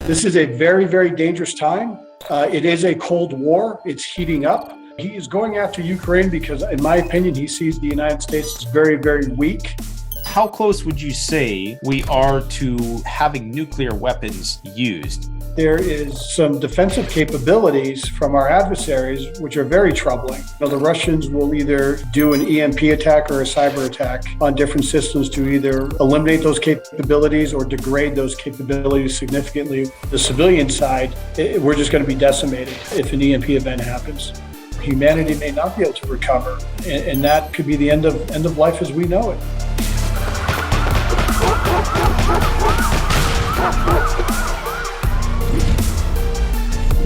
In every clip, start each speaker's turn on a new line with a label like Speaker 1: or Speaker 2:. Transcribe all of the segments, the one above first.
Speaker 1: This is a very, very dangerous time. It is a Cold War. It's heating up. He is going after Ukraine because, in my opinion, he sees the United States as very, very weak.
Speaker 2: How close would you say we are to having nuclear weapons used?
Speaker 1: There is some defensive capabilities from our adversaries, which are very troubling. The Russians will either do an EMP attack or a cyber attack on different systems to either eliminate those capabilities or degrade those capabilities significantly. The civilian side, we're just going to be decimated if an EMP event happens. Humanity may not be able to recover, and that could be the end of life as we know it.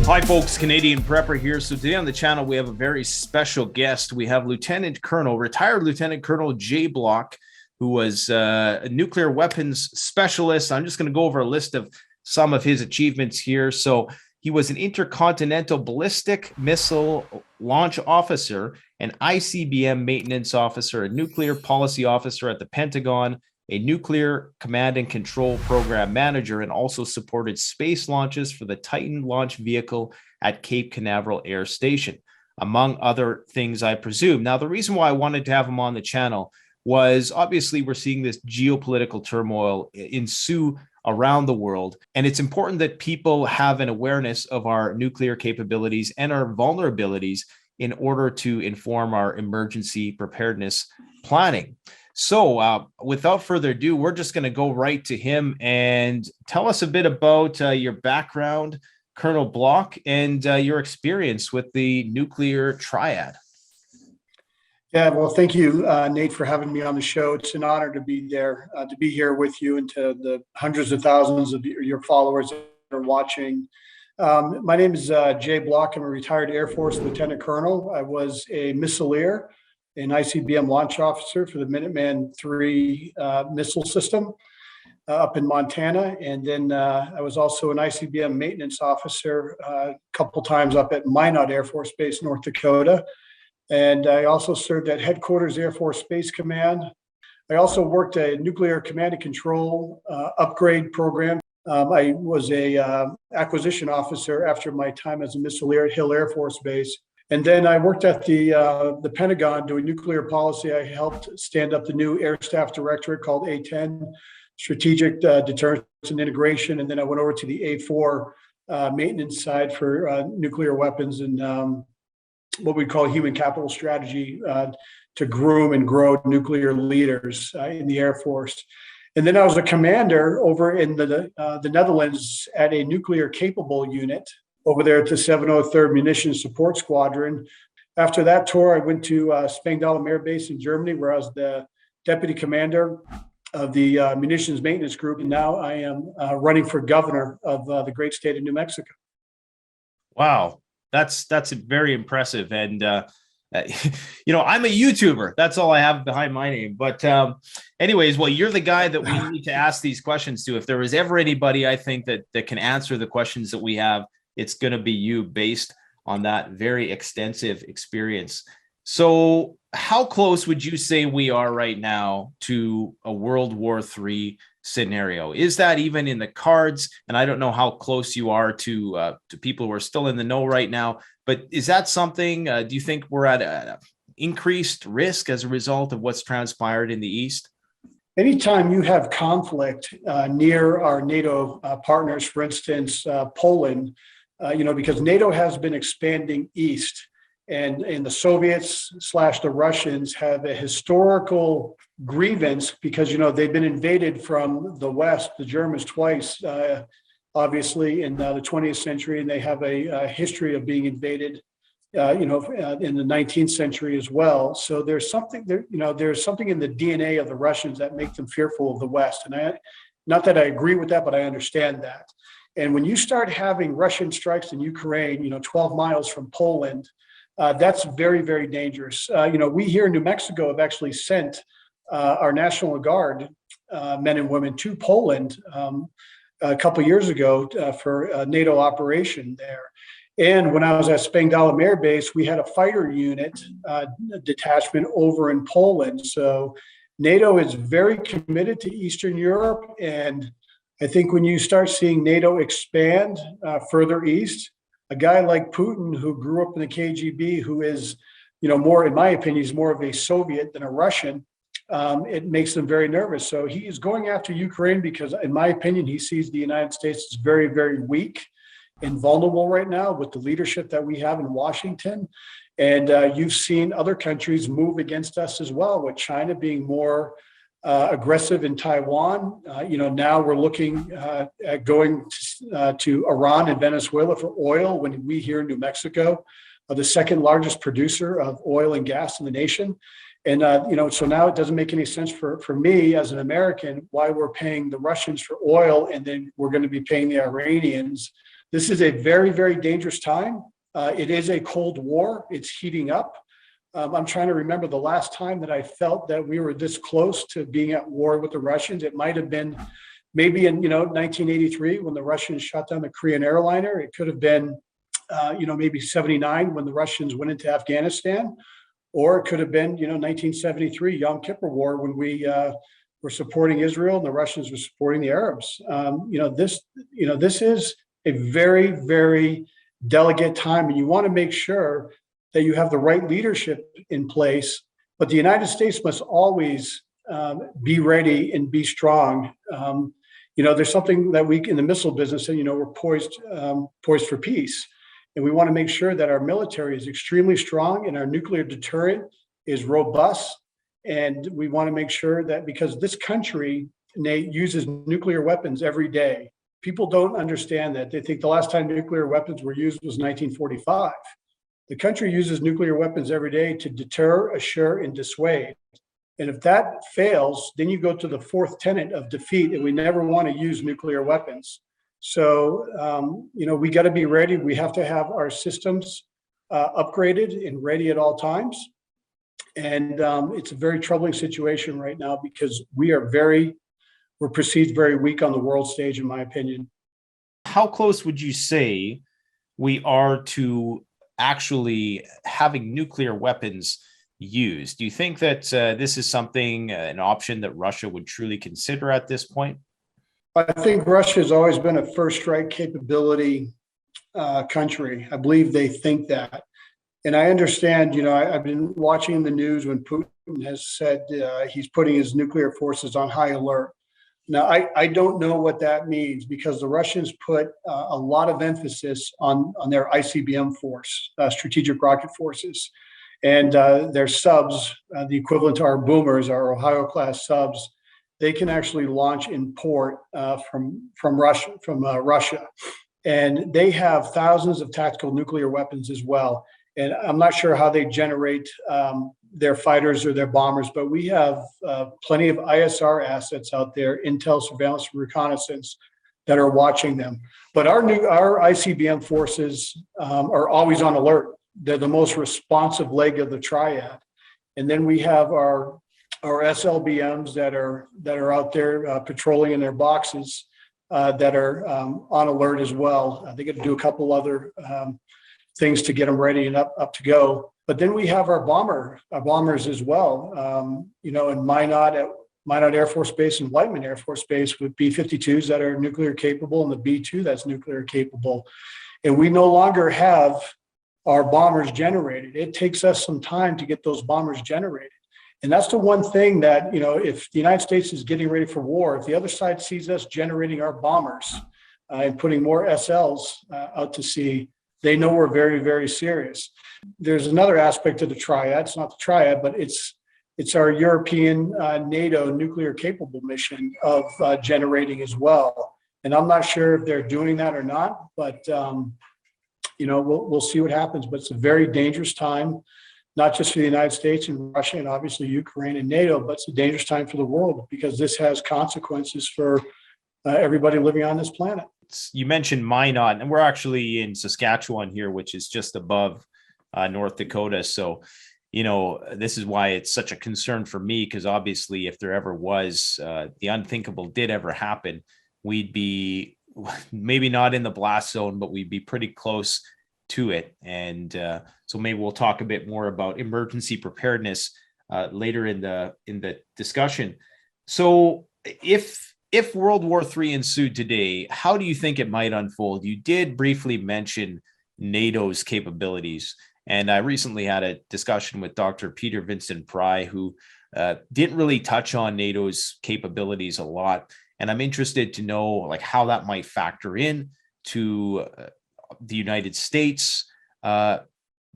Speaker 2: Hi folks, Canadian Prepper here. So today on the channel, we have a very special guest. We have retired Lieutenant Colonel Jay Block, who was a nuclear weapons specialist. I'm just going to go over a list of some of his achievements here. So he was an intercontinental ballistic missile launch officer, an ICBM maintenance officer, a nuclear policy officer at the Pentagon, a nuclear command and control program manager, and also supported space launches for the Titan launch vehicle at Cape Canaveral Air Station, among other things, I presume. Now, the reason why I wanted to have him on the channel was obviously we're seeing this geopolitical turmoil ensue around the world, and it's important that people have an awareness of our nuclear capabilities and our vulnerabilities in order to inform our emergency preparedness planning. So without further ado, we're just going to go right to him and tell us a bit about your background, Colonel Block, and your experience with the nuclear triad.
Speaker 1: Yeah, well, thank you, Nate, for having me on the show. It's an honor to be there, to be here with you and to the hundreds of thousands of your followers that are watching. My name is Jay Block. I'm a retired Air Force Lieutenant Colonel. I was a missileer, an ICBM launch officer for the Minuteman III missile system up in Montana. And then I was also an ICBM maintenance officer a couple times up at Minot Air Force Base, North Dakota. And I also served at Headquarters Air Force Space Command. I also worked a nuclear command and control upgrade program. I was a acquisition officer after my time as a missileer at Hill Air Force Base. And then I worked at the Pentagon doing nuclear policy. I helped stand up the new Air Staff Directorate called A10, Strategic Deterrence and Integration. And then I went over to the A4 maintenance side for nuclear weapons and what we call human capital strategy to groom and grow nuclear leaders in the Air Force. And then I was a commander over in the Netherlands at a nuclear capable unit over there at the 703rd Munitions Support Squadron. After that tour, I went to Spangdahlem Air Base in Germany, where I was the deputy commander of the Munitions Maintenance Group. And now I am running for governor of the great state of New Mexico.
Speaker 2: Wow, that's very impressive. And, I'm a YouTuber. That's all I have behind my name. But anyways, well, you're the guy that we need to ask these questions to. If there was ever anybody, I think, that can answer the questions that we have, it's going to be you, based on that very extensive experience. So how close would you say we are right now to a World War III scenario? Is that even in the cards? And I don't know how close you are to people who are still in the know right now, but is that something, do you think we're at an increased risk as a result of what's transpired in the East?
Speaker 1: Anytime you have conflict near our NATO partners, for instance, Poland, because NATO has been expanding east, and the Soviets / the Russians have a historical grievance because, they've been invaded from the West, the Germans twice, obviously in the 20th century, and they have a history of being invaded, in the 19th century as well. So there's something there, there's something in the DNA of the Russians that make them fearful of the West. And not that I agree with that, but I understand that. And when you start having Russian strikes in Ukraine, 12 miles from Poland, that's very, very dangerous. We here in New Mexico have actually sent our National Guard men and women to Poland a couple of years ago for a NATO operation there. And when I was at Spangdahlem Air Base, we had a fighter unit detachment over in Poland. So NATO is very committed to Eastern Europe, and I think when you start seeing NATO expand further east, a guy like Putin, who grew up in the KGB, who is, more, in my opinion, he's more of a Soviet than a Russian. It makes them very nervous. So he is going after Ukraine because, in my opinion, he sees the United States as very, very weak and vulnerable right now with the leadership that we have in Washington. And you've seen other countries move against us as well, with China being more aggressive in Taiwan. Now we're looking at going to Iran and Venezuela for oil, when we here in New Mexico are the second largest producer of oil and gas in the nation. And, so now it doesn't make any sense for me as an American why we're paying the Russians for oil and then we're going to be paying the Iranians. This is a very, very dangerous time. It is a Cold War. It's heating up. I'm trying to remember the last time that I felt that we were this close to being at war with the Russians. It might have been maybe in 1983 when the Russians shot down the Korean airliner. It could have been maybe 79 when the Russians went into Afghanistan, or it could have been 1973 Yom Kippur War when we were supporting Israel and the Russians were supporting the Arabs. This is a very, very delicate time, and you want to make sure that you have the right leadership in place. But the United States must always be ready and be strong. There's something that we in the missile business, and we're poised for peace, and we want to make sure that our military is extremely strong and our nuclear deterrent is robust. And we want to make sure that, because this country, Nate, uses nuclear weapons every day. People don't understand that. They think the last time nuclear weapons were used was 1945. The country uses nuclear weapons every day to deter, assure, and dissuade. And if that fails, then you go to the fourth tenet of defeat, and we never want to use nuclear weapons. So, we got to be ready. We have to have our systems upgraded and ready at all times. And it's a very troubling situation right now because we're perceived very weak on the world stage, in my opinion.
Speaker 2: How close would you say we are to actually having nuclear weapons used? Do you think that this is an option that Russia would truly consider at this point?
Speaker 1: I think Russia has always been a first strike capability country. I believe they think that. And I understand, I've been watching the news when Putin has said he's putting his nuclear forces on high alert. Now, I don't know what that means, because the Russians put a lot of emphasis on their ICBM force, strategic rocket forces, and their subs, the equivalent to our boomers, our Ohio-class subs. They can actually launch in port from Russia, and they have thousands of tactical nuclear weapons as well. And I'm not sure how they generate their fighters or their bombers, but we have plenty of ISR assets out there, intel, surveillance, and reconnaissance, that are watching them. But our ICBM forces are always on alert. They're the most responsive leg of the triad. And then we have our SLBMs that are out there patrolling in their boxes that are on alert as well. They got to do a couple other things to get them ready and up to go. But then we have our bombers as well. In Minot Air Force Base and Whiteman Air Force Base, with B-52s that are nuclear capable and the B-2 that's nuclear capable. And we no longer have our bombers generated. It takes us some time to get those bombers generated. And that's the one thing that, if the United States is getting ready for war, if the other side sees us generating our bombers and putting more SLs out to sea, they know we're very, very serious. There's another aspect of the triad. It's not the triad, but it's our European NATO nuclear capable mission of generating as well. And I'm not sure if they're doing that or not, but we'll see what happens. But it's a very dangerous time, not just for the United States and Russia and obviously Ukraine and NATO, but it's a dangerous time for the world, because this has consequences for everybody living on this planet.
Speaker 2: You mentioned Minot, and we're actually in Saskatchewan here, which is just above North Dakota. So, this is why it's such a concern for me, because obviously if there ever was the unthinkable did ever happen, we'd be maybe not in the blast zone, but we'd be pretty close to it. And so maybe we'll talk a bit more about emergency preparedness later in the discussion. So if if World War III ensued today, how do you think it might unfold? You did briefly mention NATO's capabilities. And I recently had a discussion with Dr. Peter Vincent Pry, who didn't really touch on NATO's capabilities a lot. And I'm interested to know like how that might factor in to the United States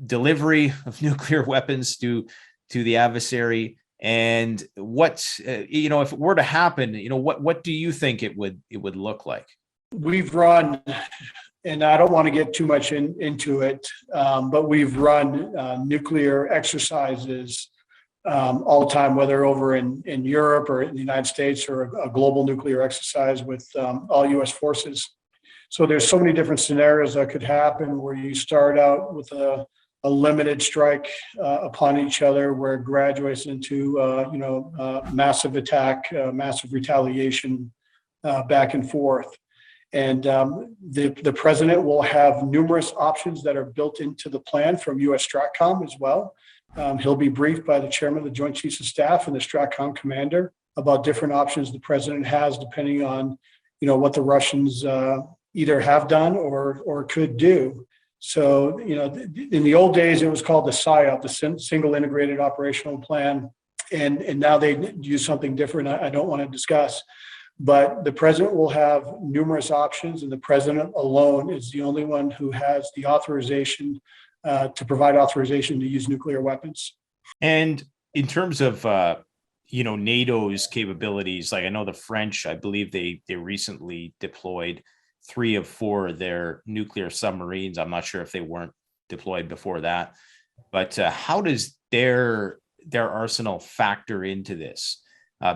Speaker 2: delivery of nuclear weapons to the adversary. And what if it were to happen, what do you think it would look like?
Speaker 1: We've run, and I don't want to get too much into it, but we've run nuclear exercises all the time, whether over in Europe or in the United States, or a global nuclear exercise with all U.S. forces. So there's so many different scenarios that could happen where you start out with a limited strike upon each other, where it graduates into massive attack, massive retaliation, back and forth. And the president will have numerous options that are built into the plan from U.S. Stratcom as well. He'll be briefed by the chairman of the Joint Chiefs of Staff and the Stratcom commander about different options the president has, depending on what the Russians either have done or could do. So, in the old days, it was called the SIOP, the Single Integrated Operational Plan. And now they use something different I don't want to discuss. But the president will have numerous options, and the president alone is the only one who has the authorization to provide authorization to use nuclear weapons.
Speaker 2: And in terms of, NATO's capabilities, like I know the French, I believe they recently deployed 3 of 4 of their nuclear submarines. I'm not sure if they weren't deployed before that, but how does their arsenal factor into this?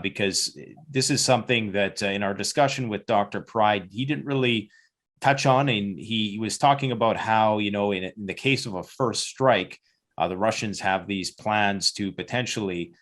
Speaker 2: Because this is something that in our discussion with Dr. Pride, he didn't really touch on, and he was talking about how, in the case of a first strike, the Russians have these plans to potentially,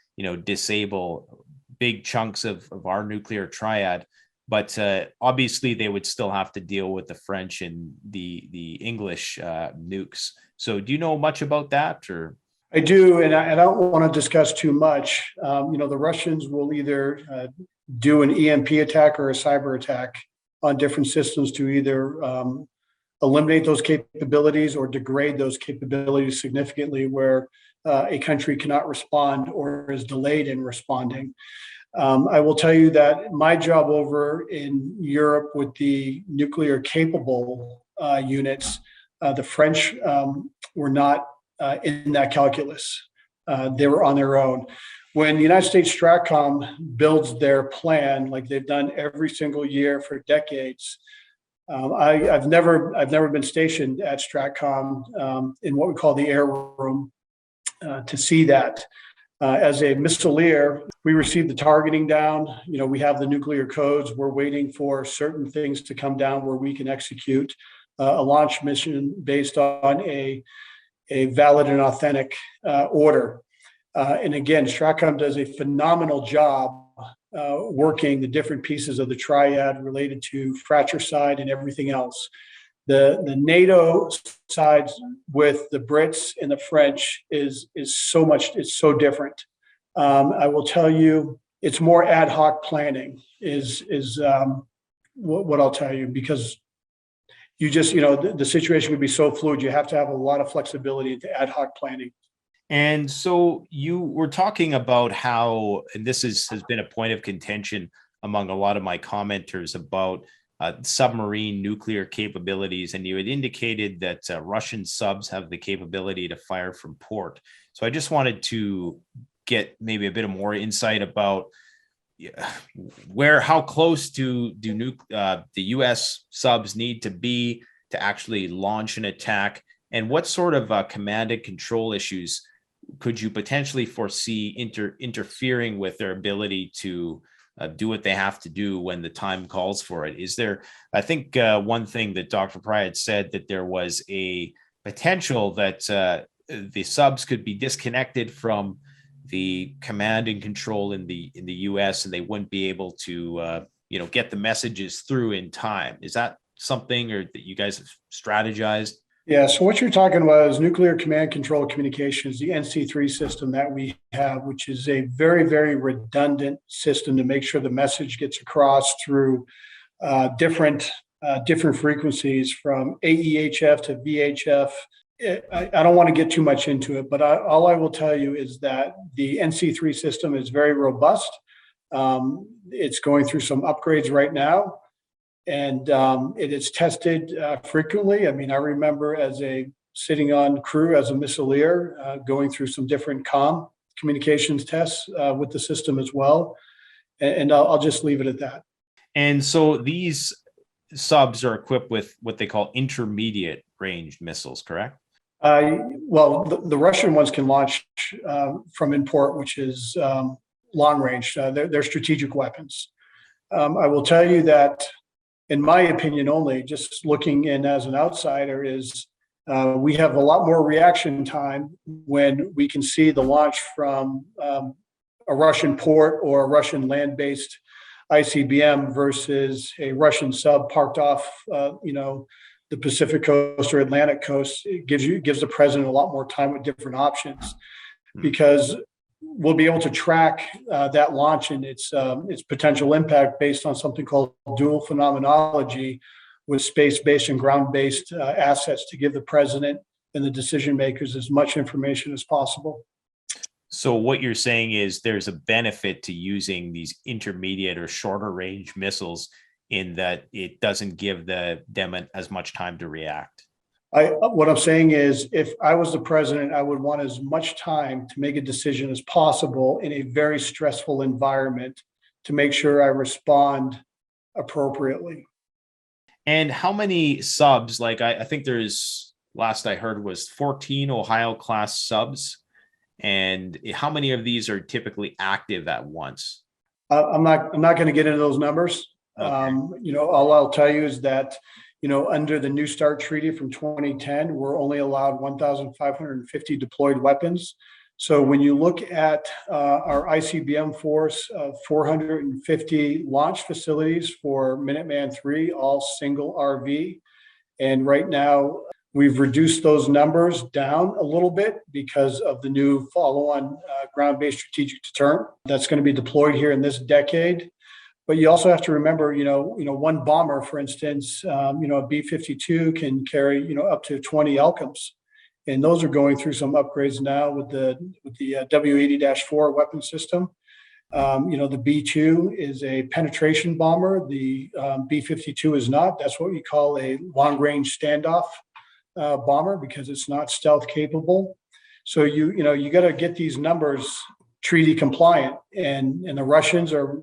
Speaker 2: disable big chunks of our nuclear triad. But obviously, they would still have to deal with the French and the English nukes. So, do you know much about that? Or
Speaker 1: I do, and I don't want to discuss too much. The Russians will either do an EMP attack or a cyber attack on different systems to either eliminate those capabilities or degrade those capabilities significantly, where a country cannot respond or is delayed in responding. I will tell you that my job over in Europe with the nuclear capable units, the French were not in that calculus. They were on their own. When the United States Stratcom builds their plan, like they've done every single year for decades, I've never been stationed at Stratcom in what we call the air room to see that. As a missileer, we receive the targeting down. We have the nuclear codes. We're waiting for certain things to come down where we can execute a launch mission based on a valid and authentic order. And again, Stratcom does a phenomenal job working the different pieces of the triad related to fratricide and everything else. The NATO side with the Brits and the French is so much, it's so different. I will tell you, it's more ad hoc planning is what I'll tell you, because you just, the situation could be so fluid. You have to have a lot of flexibility into ad hoc planning.
Speaker 2: And so you were talking about how, and this has been a point of contention among a lot of my commenters about submarine nuclear capabilities, and you had indicated that Russian subs have the capability to fire from port. So I just wanted to get maybe a bit of more insight about how close do the U.S. subs need to be to actually launch an attack, and what sort of command and control issues could you potentially foresee interfering with their ability to do what they have to do when the time calls for it? Is there, I think one thing that Dr. Pry had said, that there was a potential that the subs could be disconnected from the command and control in the US, and they wouldn't be able to get the messages through in time. Is that something or that you guys have strategized?
Speaker 1: Yeah, so what you're talking about is nuclear command control communications, the NC3 system that we have, which is a very, very redundant system to make sure the message gets across through different frequencies from AEHF to VHF. I don't want to get too much into it, but all I will tell you is that the NC3 system is very robust. It's going through some upgrades right now, and it is tested frequently. I mean, I remember sitting on crew as a missileer, going through some different communications tests with the system as well. And I'll just leave it at that.
Speaker 2: And so these subs are equipped with what they call intermediate range missiles, correct?
Speaker 1: Well, the Russian ones can launch from in port, which is long range. They're strategic weapons. I will tell you that, in my opinion only, just looking in as an outsider, is we have a lot more reaction time when we can see the launch from a Russian port or a Russian land-based ICBM versus a Russian sub parked off, the Pacific coast or Atlantic coast. It gives the president a lot more time with different options, because we'll be able to track that launch and its potential impact based on something called dual phenomenology, with space-based and ground-based assets to give the president and the decision makers as much information as possible.
Speaker 2: So what you're saying is there's a benefit to using these intermediate or shorter range missiles in that it doesn't give them as much time to react.
Speaker 1: What I'm saying is, if I was the president, I would want as much time to make a decision as possible in a very stressful environment to make sure I respond appropriately.
Speaker 2: And how many subs? Like I think there's, last I heard was 14 Ohio class subs. And how many of these are typically active at once?
Speaker 1: I'm not going to get into those numbers. Okay. All I'll tell you is that, under the New START Treaty from 2010, we're only allowed 1,550 deployed weapons. So when you look at our ICBM force of 450 launch facilities for Minuteman III, all single RV, and right now we've reduced those numbers down a little bit because of the new follow-on ground-based strategic deterrent that's going to be deployed here in this decade. But you also have to remember, one bomber, for instance, a B-52 can carry, up to 20 Elkums. And those are going through some upgrades now with the W-80-4 weapon system. The B-2 is a penetration bomber. The B-52 is not. That's what we call a long-range standoff bomber, because it's not stealth capable. So you got to get these numbers treaty compliant, and the Russians are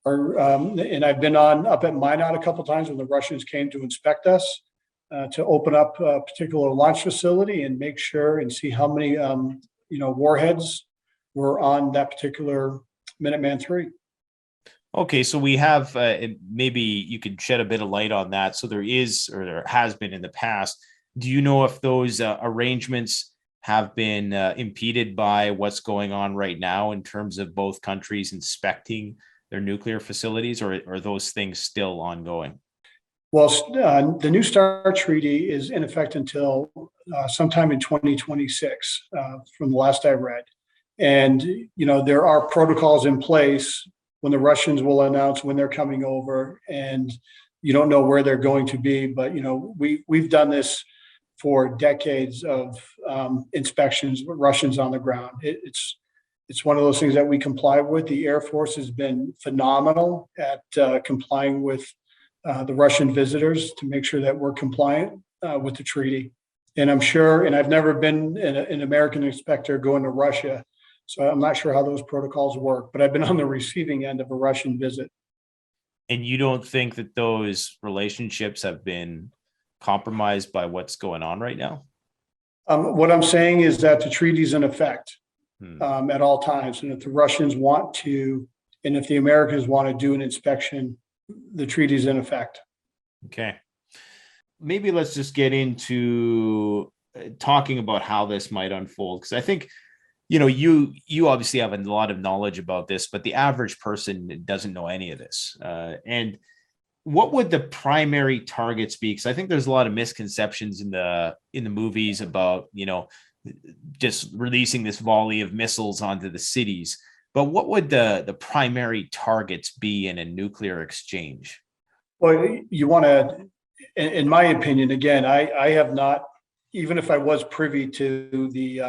Speaker 1: and I've been up at Minot a couple of times when the Russians came to inspect us to open up a particular launch facility and make sure and see how many warheads were on that particular Minuteman III.
Speaker 2: Okay, so we have maybe you could shed a bit of light on that. So there is, or there has been in the past. Do you know if those arrangements have been impeded by what's going on right now in terms of both countries inspecting their nuclear facilities, or are those things still ongoing?
Speaker 1: Well, the New START Treaty is in effect until sometime in 2026, from the last I read. And, there are protocols in place when the Russians will announce when they're coming over, and you don't know where they're going to be. But, we've done this for decades of inspections with Russians on the ground. It's one of those things that we comply with. The Air Force has been phenomenal at complying with the Russian visitors to make sure that we're compliant with the treaty. And I'm sure, and I've never been an American inspector going to Russia, so I'm not sure how those protocols work, but I've been on the receiving end of a Russian visit.
Speaker 2: And you don't think that those relationships have been compromised by what's going on right now?
Speaker 1: What I'm saying is that the treaty's in effect at all times. And if the Russians want to, and if the Americans want to do an inspection, the treaty's in effect.
Speaker 2: Okay. Maybe let's just get into talking about how this might unfold. Because I think, you obviously have a lot of knowledge about this, but the average person doesn't know any of this. And what would the primary targets be? Because I think there's a lot of misconceptions in the movies about, just releasing this volley of missiles onto the cities. But what would the primary targets be in a nuclear exchange?
Speaker 1: Well, you want to, in my opinion, again, I have not, even if I was privy to the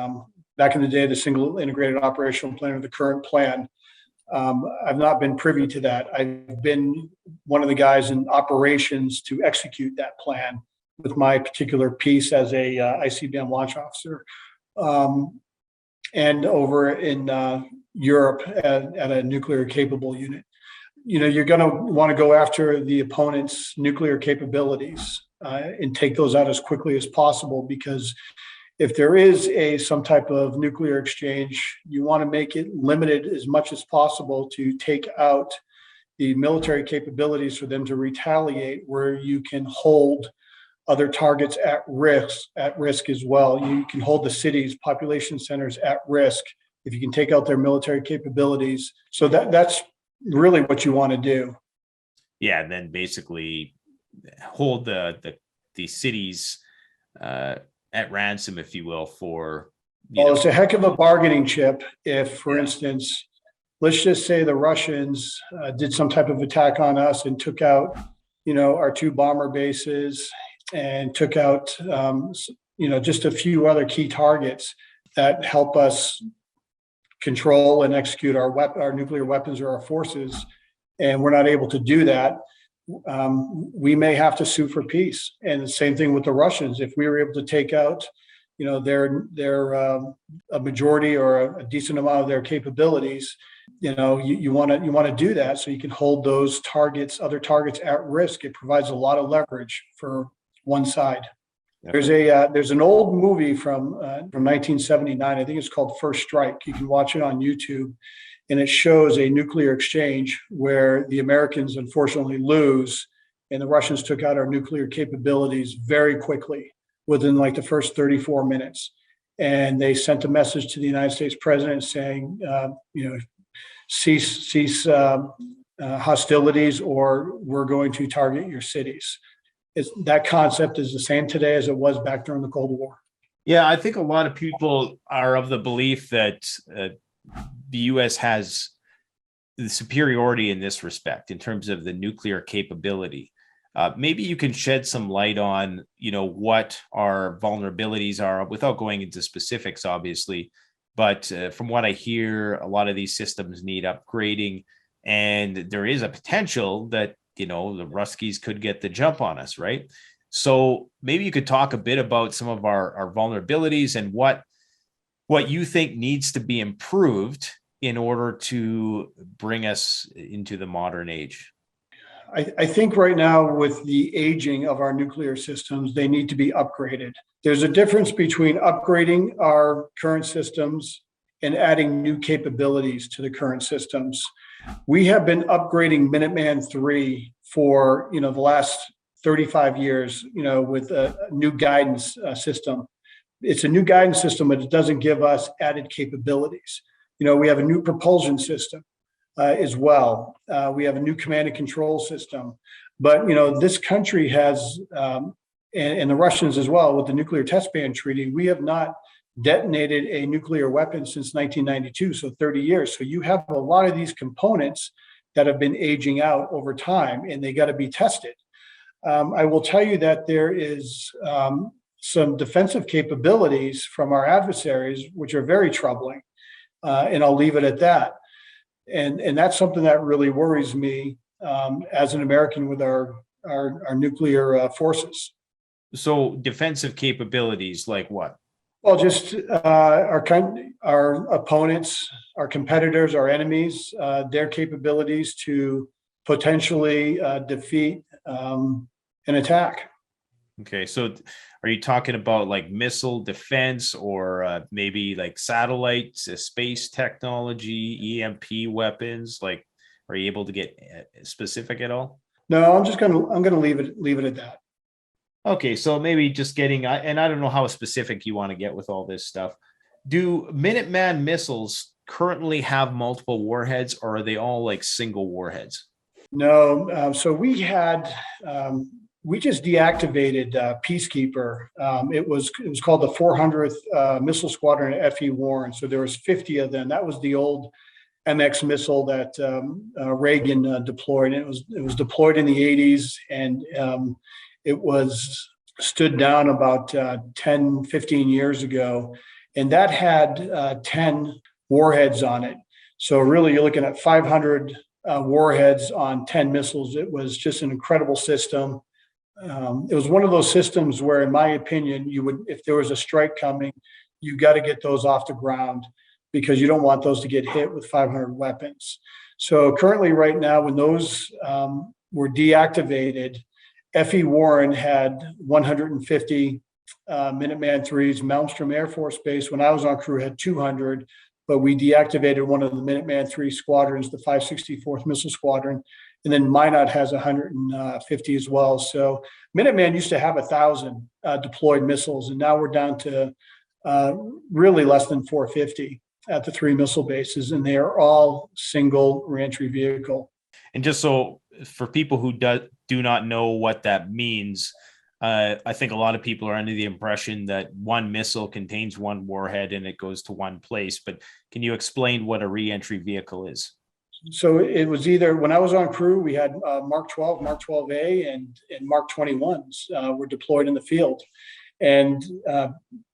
Speaker 1: back in the day, the single integrated operational plan or the current plan, I've not been privy to that. I've been one of the guys in operations to execute that plan with my particular piece as a ICBM launch officer, and over in Europe at a nuclear capable unit. You're going to want to go after the opponent's nuclear capabilities and take those out as quickly as possible, because if there is some type of nuclear exchange, you want to make it limited as much as possible to take out the military capabilities for them to retaliate, where you can hold other targets at risk as well. You can hold the cities, population centers at risk if you can take out their military capabilities. So that's really what you want to do.
Speaker 2: Yeah, and then basically hold the cities at ransom, if you will, for
Speaker 1: it's a heck of a bargaining chip if, for instance, let's just say the Russians did some type of attack on us and took out, our 2 bomber bases and took out, just a few other key targets that help us control and execute our nuclear weapons or our forces, and we're not able to do that. We may have to sue for peace. And the same thing with the Russians. If we were able to take out, their a majority or a decent amount of their capabilities, you want to do that so you can hold those other targets at risk. It provides a lot of leverage for one side. There's an old movie from 1979. I think it's called First Strike. You can watch it on YouTube, and it shows a nuclear exchange where the Americans unfortunately lose, and the Russians took out our nuclear capabilities very quickly within like the first 34 minutes. And they sent a message to the United States president saying, cease hostilities, or we're going to target your cities. That concept is the same today as it was back during the Cold War.
Speaker 2: Yeah, I think a lot of people are of the belief that the U.S. has the superiority in this respect in terms of the nuclear capability. Maybe you can shed some light on, what our vulnerabilities are without going into specifics, obviously. But from what I hear, a lot of these systems need upgrading, and there is a potential that, the Ruskies could get the jump on us, right? So maybe you could talk a bit about some of our vulnerabilities and what you think needs to be improved in order to bring us into the modern age.
Speaker 1: I think right now, with the aging of our nuclear systems, they need to be upgraded. There's a difference between upgrading our current systems and adding new capabilities to the current systems. We have been upgrading Minuteman III for the last 35 years, with a new guidance system. It's a new guidance system, but it doesn't give us added capabilities. We have a new propulsion system as well. We have a new command and control system. But this country has, and the Russians as well, with the nuclear test ban treaty, we have not detonated a nuclear weapon since 1992, so 30 years. So you have a lot of these components that have been aging out over time, and they got to be tested. I will tell you that there is some defensive capabilities from our adversaries, which are very troubling, and I'll leave it at that. And that's something that really worries me as an American with our nuclear forces.
Speaker 2: So defensive capabilities like what?
Speaker 1: Well, just our opponents, our competitors, our enemies, their capabilities to potentially defeat an attack.
Speaker 2: Okay, so are you talking about like missile defense, or maybe like satellites, space technology, EMP weapons? Like, are you able to get specific at all?
Speaker 1: No, I'm gonna leave it at that.
Speaker 2: Okay, so maybe just getting, and I don't know how specific you want to get with all this stuff. Do Minuteman missiles currently have multiple warheads, or are they all like single warheads?
Speaker 1: No, so we just deactivated Peacekeeper. It was called the 400th Missile Squadron at FE Warren. So there was 50 of them. That was the old MX missile that Reagan deployed. And it was deployed in the 80s, and it was stood down about 10, 15 years ago. And that had 10 warheads on it. So really, you're looking at 500 warheads on 10 missiles. It was just an incredible system. It was one of those systems where, in my opinion, if there was a strike coming, you got to get those off the ground because you don't want those to get hit with 500 weapons. So currently, right now, when those were deactivated, FE Warren had 150 Minuteman IIIs. Malmstrom Air Force Base, when I was on crew, had 200, but we deactivated one of the Minuteman III squadrons, the 564th Missile Squadron. And then Minot has 150 as well. So Minuteman used to have 1,000 deployed missiles, and now we're down to really less than 450 at the 3 missile bases, and they are all single reentry vehicle.
Speaker 2: And just so for people who do not know what that means, I think a lot of people are under the impression that one missile contains one warhead and it goes to one place. But can you explain what a reentry vehicle is?
Speaker 1: So it was either, when I was on crew, we had Mark 12, Mark 12A, and Mark 21s were deployed in the field. And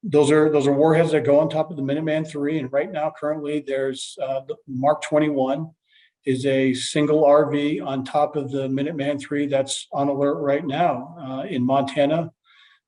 Speaker 1: those are warheads that go on top of the Minuteman III. And right now, currently, there's the Mark 21 is a single RV on top of the Minuteman III that's on alert right now in Montana,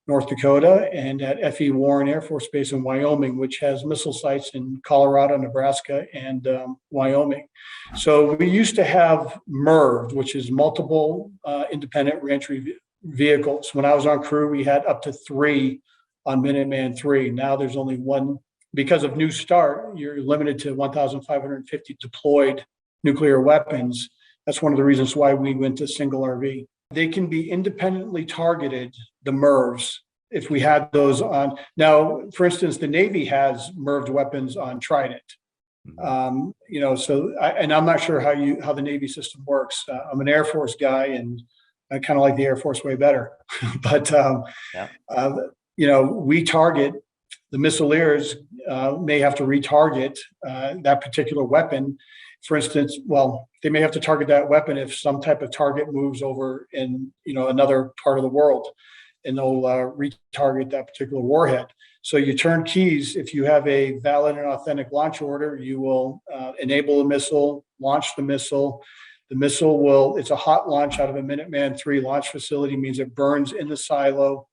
Speaker 1: North Dakota, and at FE Warren Air Force Base in Wyoming, which has missile sites in Colorado, Nebraska, and Wyoming. So we used to have MIRV, which is multiple independent reentry vehicles. When I was on crew, we had up to 3 on Minuteman III. Now there's only 1. Because of New START, you're limited to 1,550 deployed nuclear weapons. That's one of the reasons why we went to single RV. They can be independently targeted, the MIRVs, if we had those on. Now, for instance, the Navy has MIRVed weapons on Trident. So I'm not sure how the Navy system works. I'm an Air Force guy, and I kind of like the Air Force way better. But we target the missileers may have to retarget that particular weapon. For instance, they may have to target that weapon if some type of target moves over in another part of the world, and they'll retarget that particular warhead. So you turn keys. If you have a valid and authentic launch order, you will enable the missile, launch the missile. The missile it's a hot launch out of a Minuteman III launch facility, means it burns in the silo,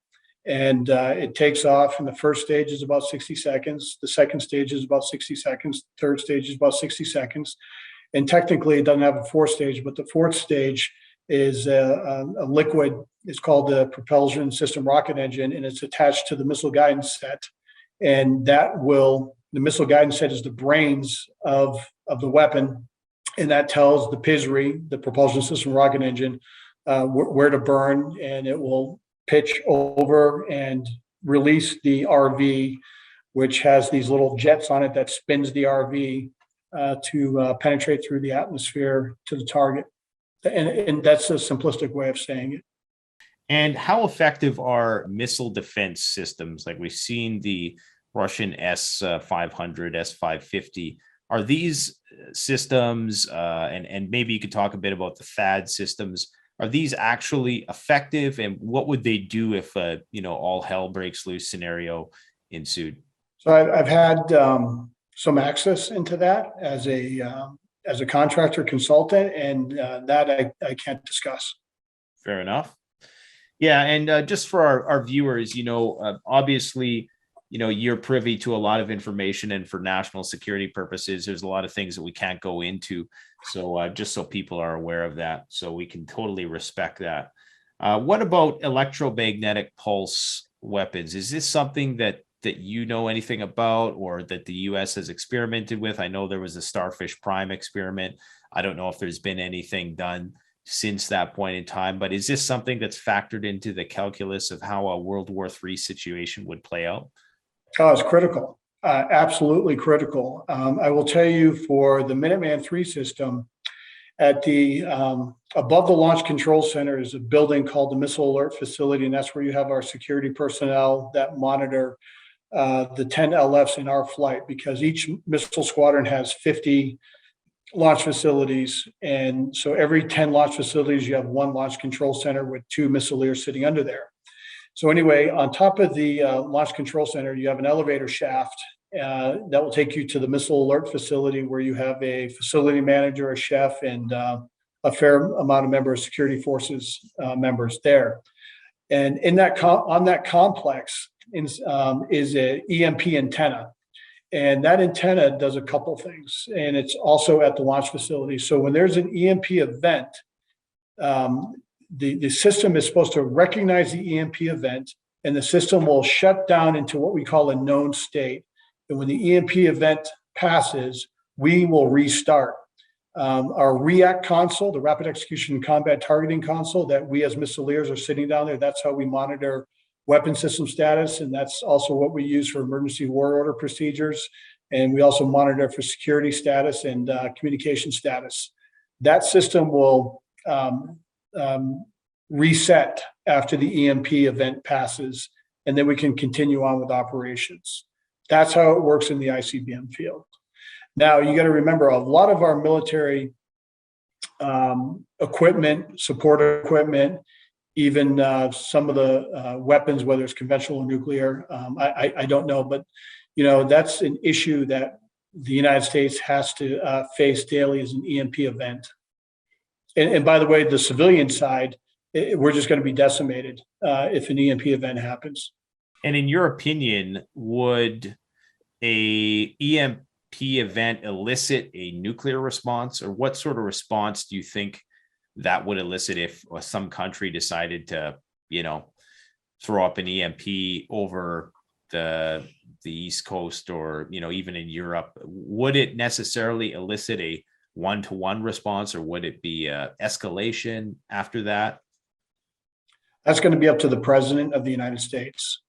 Speaker 1: and it takes off. And the first stage is about 60 seconds. The second stage is about 60 seconds. The third stage is about 60 seconds. And technically, it doesn't have a fourth stage, but the fourth stage is a liquid. It's called the propulsion system rocket engine, and it's attached to the missile guidance set. And the missile guidance set is the brains of the weapon, and that tells the PSRI, the propulsion system rocket engine, where to burn, and it will pitch over and release the RV, which has these little jets on it that spins the RV to penetrate through the atmosphere to the target. And that's a simplistic way of saying it.
Speaker 2: And how effective are missile defense systems? Like we've seen the Russian S-500, S-550. Are these systems, and maybe you could talk a bit about the THAAD systems, are these actually effective, and what would they do if all hell breaks loose scenario ensued?
Speaker 1: So I've had some access into that as a contractor consultant, and that I can't discuss.
Speaker 2: Fair enough. Yeah, and just for our viewers, obviously, you're privy to a lot of information, and for national security purposes, there's a lot of things that we can't go into. So just so people are aware of that, so we can totally respect that. What about electromagnetic pulse weapons? Is this something that you know anything about, or that the U.S. has experimented with? I know there was a Starfish Prime experiment. I don't know if there's been anything done since that point in time, but is this something that's factored into the calculus of how a World War III situation would play out?
Speaker 1: Oh, it's critical. Absolutely critical. I will tell you, for the Minuteman III system, At the above the Launch Control Center is a building called the Missile Alert Facility, and that's where you have our security personnel that monitor the 10 LFs in our flight, because each missile squadron has 50 launch facilities. And so every 10 launch facilities, you have one launch control center with 2 missileers sitting under there. So anyway, on top of the launch control center, you have an elevator shaft that will take you to the Missile Alert Facility, where you have a facility manager, a chef, and a fair amount of members of security forces members there. And in that on that complex is a EMP antenna. And that antenna does a couple things, and it's also at the launch facility. So when there's an EMP event, the system is supposed to recognize the EMP event, and the system will shut down into what we call a known state. And when the EMP event passes, we will restart. Our REACT console, the Rapid Execution Combat Targeting console, that we as missileers are sitting down there, that's how we monitor weapon system status, and that's also what we use for emergency war order procedures. And we also monitor for security status and communication status. That system will reset after the EMP event passes, and then we can continue on with operations. That's how it works in the ICBM field. Now, you got to remember, a lot of our military equipment, support equipment, even some of the weapons, whether it's conventional or nuclear, I don't know, but that's an issue that the United States has to face daily as an EMP event. And by the way, the civilian side, we're just going to be decimated if an EMP event happens.
Speaker 2: And in your opinion, would a EMP event elicit a nuclear response, or what sort of response do you think that would elicit if some country decided to, throw up an EMP over the East Coast, or, even in Europe? Would it necessarily elicit a one-to-one response, or would it be a escalation after that?
Speaker 1: That's going to be up to the President of the United States.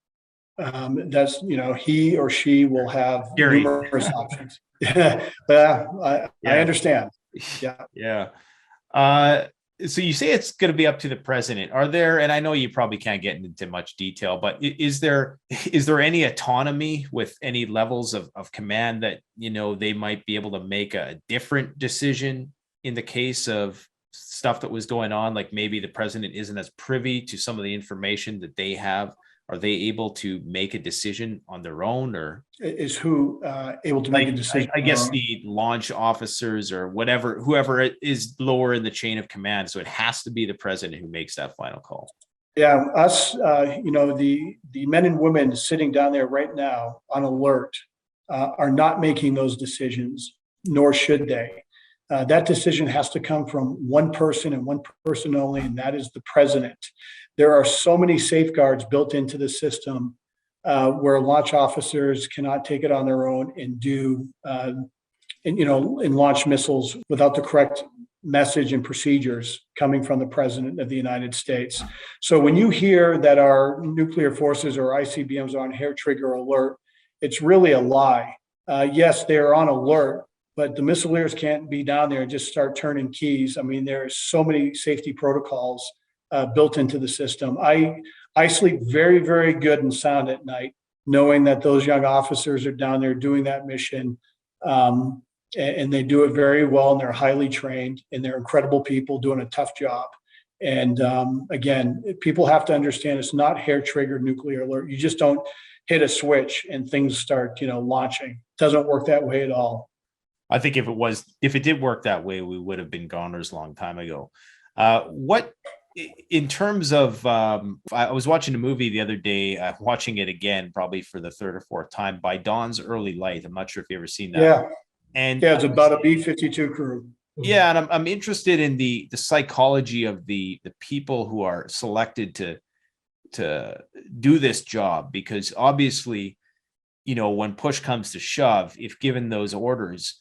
Speaker 1: That's, he or she will have numerous options. I understand.
Speaker 2: Yeah. So you say it's going to be up to the president. Are there, and I know you probably can't get into much detail, but is there any autonomy with any levels of command that, they might be able to make a different decision in the case of stuff that was going on? Like maybe the president isn't as privy to some of the information that they have. Are they able to make a decision on their own, or
Speaker 1: is who able to make a decision?
Speaker 2: I guess the launch officers or whoever is lower in the chain of command. So it has to be the president who makes that final call.
Speaker 1: Yeah, us, the men and women sitting down there right now on alert are not making those decisions, nor should they. That decision has to come from one person and one person only, and that is the president. There are so many safeguards built into the system where launch officers cannot take it on their own and do, and launch missiles without the correct message and procedures coming from the President of the United States. So when you hear that our nuclear forces or ICBMs are on hair trigger alert, it's really a lie. Yes, they are on alert, but the missileers can't be down there and just start turning keys. I mean, there's so many safety protocols built into the system. I sleep very, very good and sound at night, knowing that those young officers are down there doing that mission, and they do it very well, and they're highly trained, and they're incredible people doing a tough job. And again, people have to understand it's not hair trigger nuclear alert. You just don't hit a switch and things start, launching. It doesn't work that way at all.
Speaker 2: I think if it did work that way, we would have been goners a long time ago. In terms of, I was watching a movie the other day, watching it again, probably for the third or fourth time, by Dawn's Early Light. I'm not sure if you ever seen that.
Speaker 1: Yeah.
Speaker 2: And
Speaker 1: it's about a B-52 crew.
Speaker 2: Yeah. And I'm interested in the psychology of the people who are selected to do this job, because obviously, when push comes to shove, if given those orders,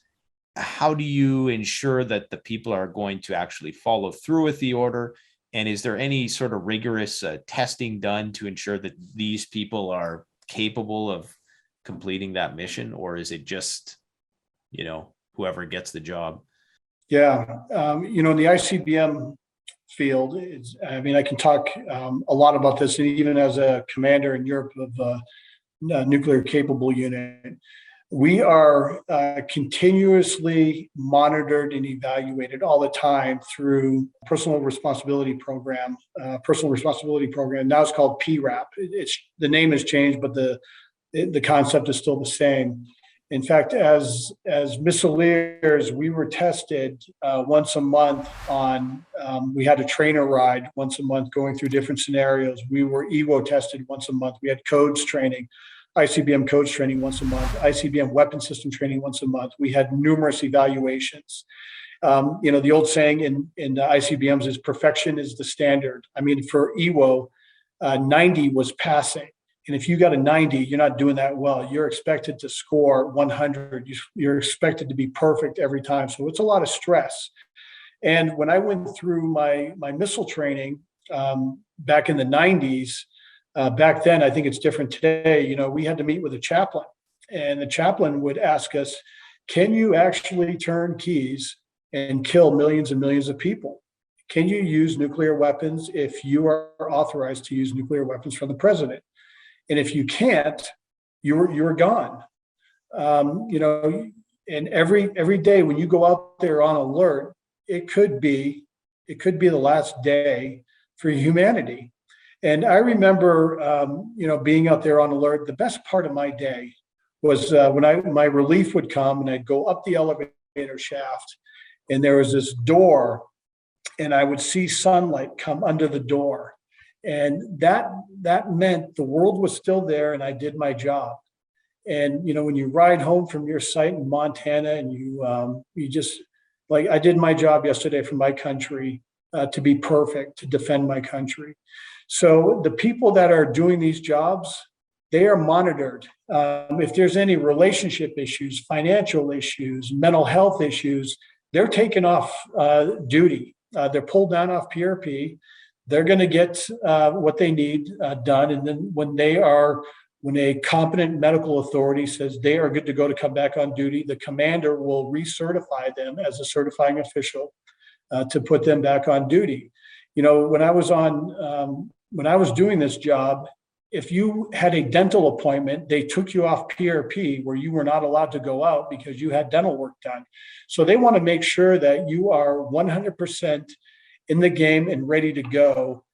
Speaker 2: how do you ensure that the people are going to actually follow through with the order? And is there any sort of rigorous testing done to ensure that these people are capable of completing that mission? Or is it just, whoever gets the job?
Speaker 1: Yeah. In the ICBM field, I can talk a lot about this, and even as a commander in Europe of a nuclear capable unit, we are continuously monitored and evaluated all the time through personal responsibility program. Now it's called PRAP. It's the name has changed, but the concept is still the same. In fact, as missileers, we were tested once a month on. We had a trainer ride once a month, going through different scenarios. We were EWO tested once a month. We had codes training, ICBM codes training once a month, ICBM weapon system training once a month. We had numerous evaluations. The old saying in the ICBMs is perfection is the standard. I mean, for EWO, 90 was passing. And if you got a 90, you're not doing that well. You're expected to score 100. You're expected to be perfect every time. So it's a lot of stress. And when I went through my missile training back in the 90s, back then, I think it's different today. We had to meet with a chaplain, and the chaplain would ask us, can you actually turn keys and kill millions and millions of people? Can you use nuclear weapons if you are authorized to use nuclear weapons from the president? And if you can't, you're gone. And every day when you go out there on alert, it could be the last day for humanity. And I remember, being out there on alert. The best part of my day was when my relief would come, and I'd go up the elevator shaft, and there was this door, and I would see sunlight come under the door. And that meant the world was still there, and I did my job. And when you ride home from your site in Montana, and you just, like, I did my job yesterday for my country, to be perfect, to defend my country. So the people that are doing these jobs, they are monitored. If there's any relationship issues, financial issues, mental health issues, they're taken off duty. They're pulled down off PRP. They're going to get what they need done. And then when a competent medical authority says they are good to go to come back on duty, the commander will recertify them as a certifying official to put them back on duty. When I was doing this job, if you had a dental appointment, they took you off PRP where you were not allowed to go out because you had dental work done. So they want to make sure that you are 100% in the game and ready to go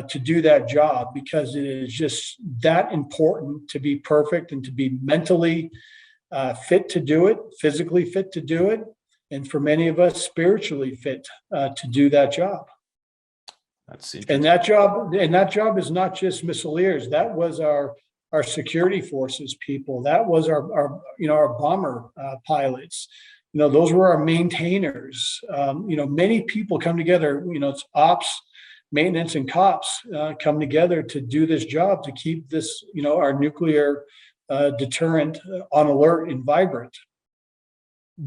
Speaker 1: to do that job, because it is just that important to be perfect and to be mentally fit to do it, physically fit to do it, and for many of us, spiritually fit to do that job.
Speaker 2: That's interesting.
Speaker 1: And that job is not just missileers. That was our security forces people. That was our bomber pilots. Those were our maintainers. Many people come together. It's ops, maintenance, and cops come together to do this job, to keep this, our nuclear deterrent on alert and vibrant.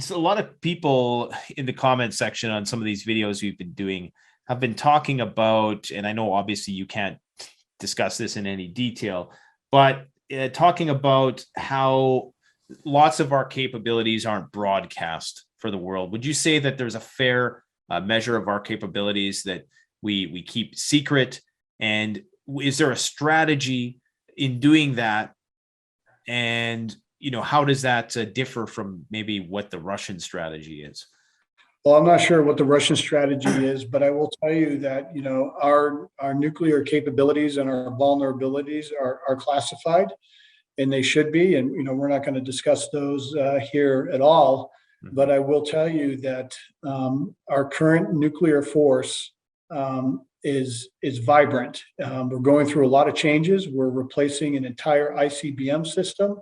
Speaker 2: So a lot of people in the comment section on some of these videos we've been doing have been talking about, and I know obviously you can't discuss this in any detail, but talking about how lots of our capabilities aren't broadcast for the world. Would you say that there's a fair measure of our capabilities that we keep secret? And is there a strategy in doing that? And, how does that differ from maybe what the Russian strategy is?
Speaker 1: Well, I'm not sure what the Russian strategy is, but I will tell you that, our nuclear capabilities and our vulnerabilities are classified, and they should be. And, we're not going to discuss those here at all. But I will tell you that our current nuclear force is vibrant. We're going through a lot of changes. We're replacing an entire ICBM system.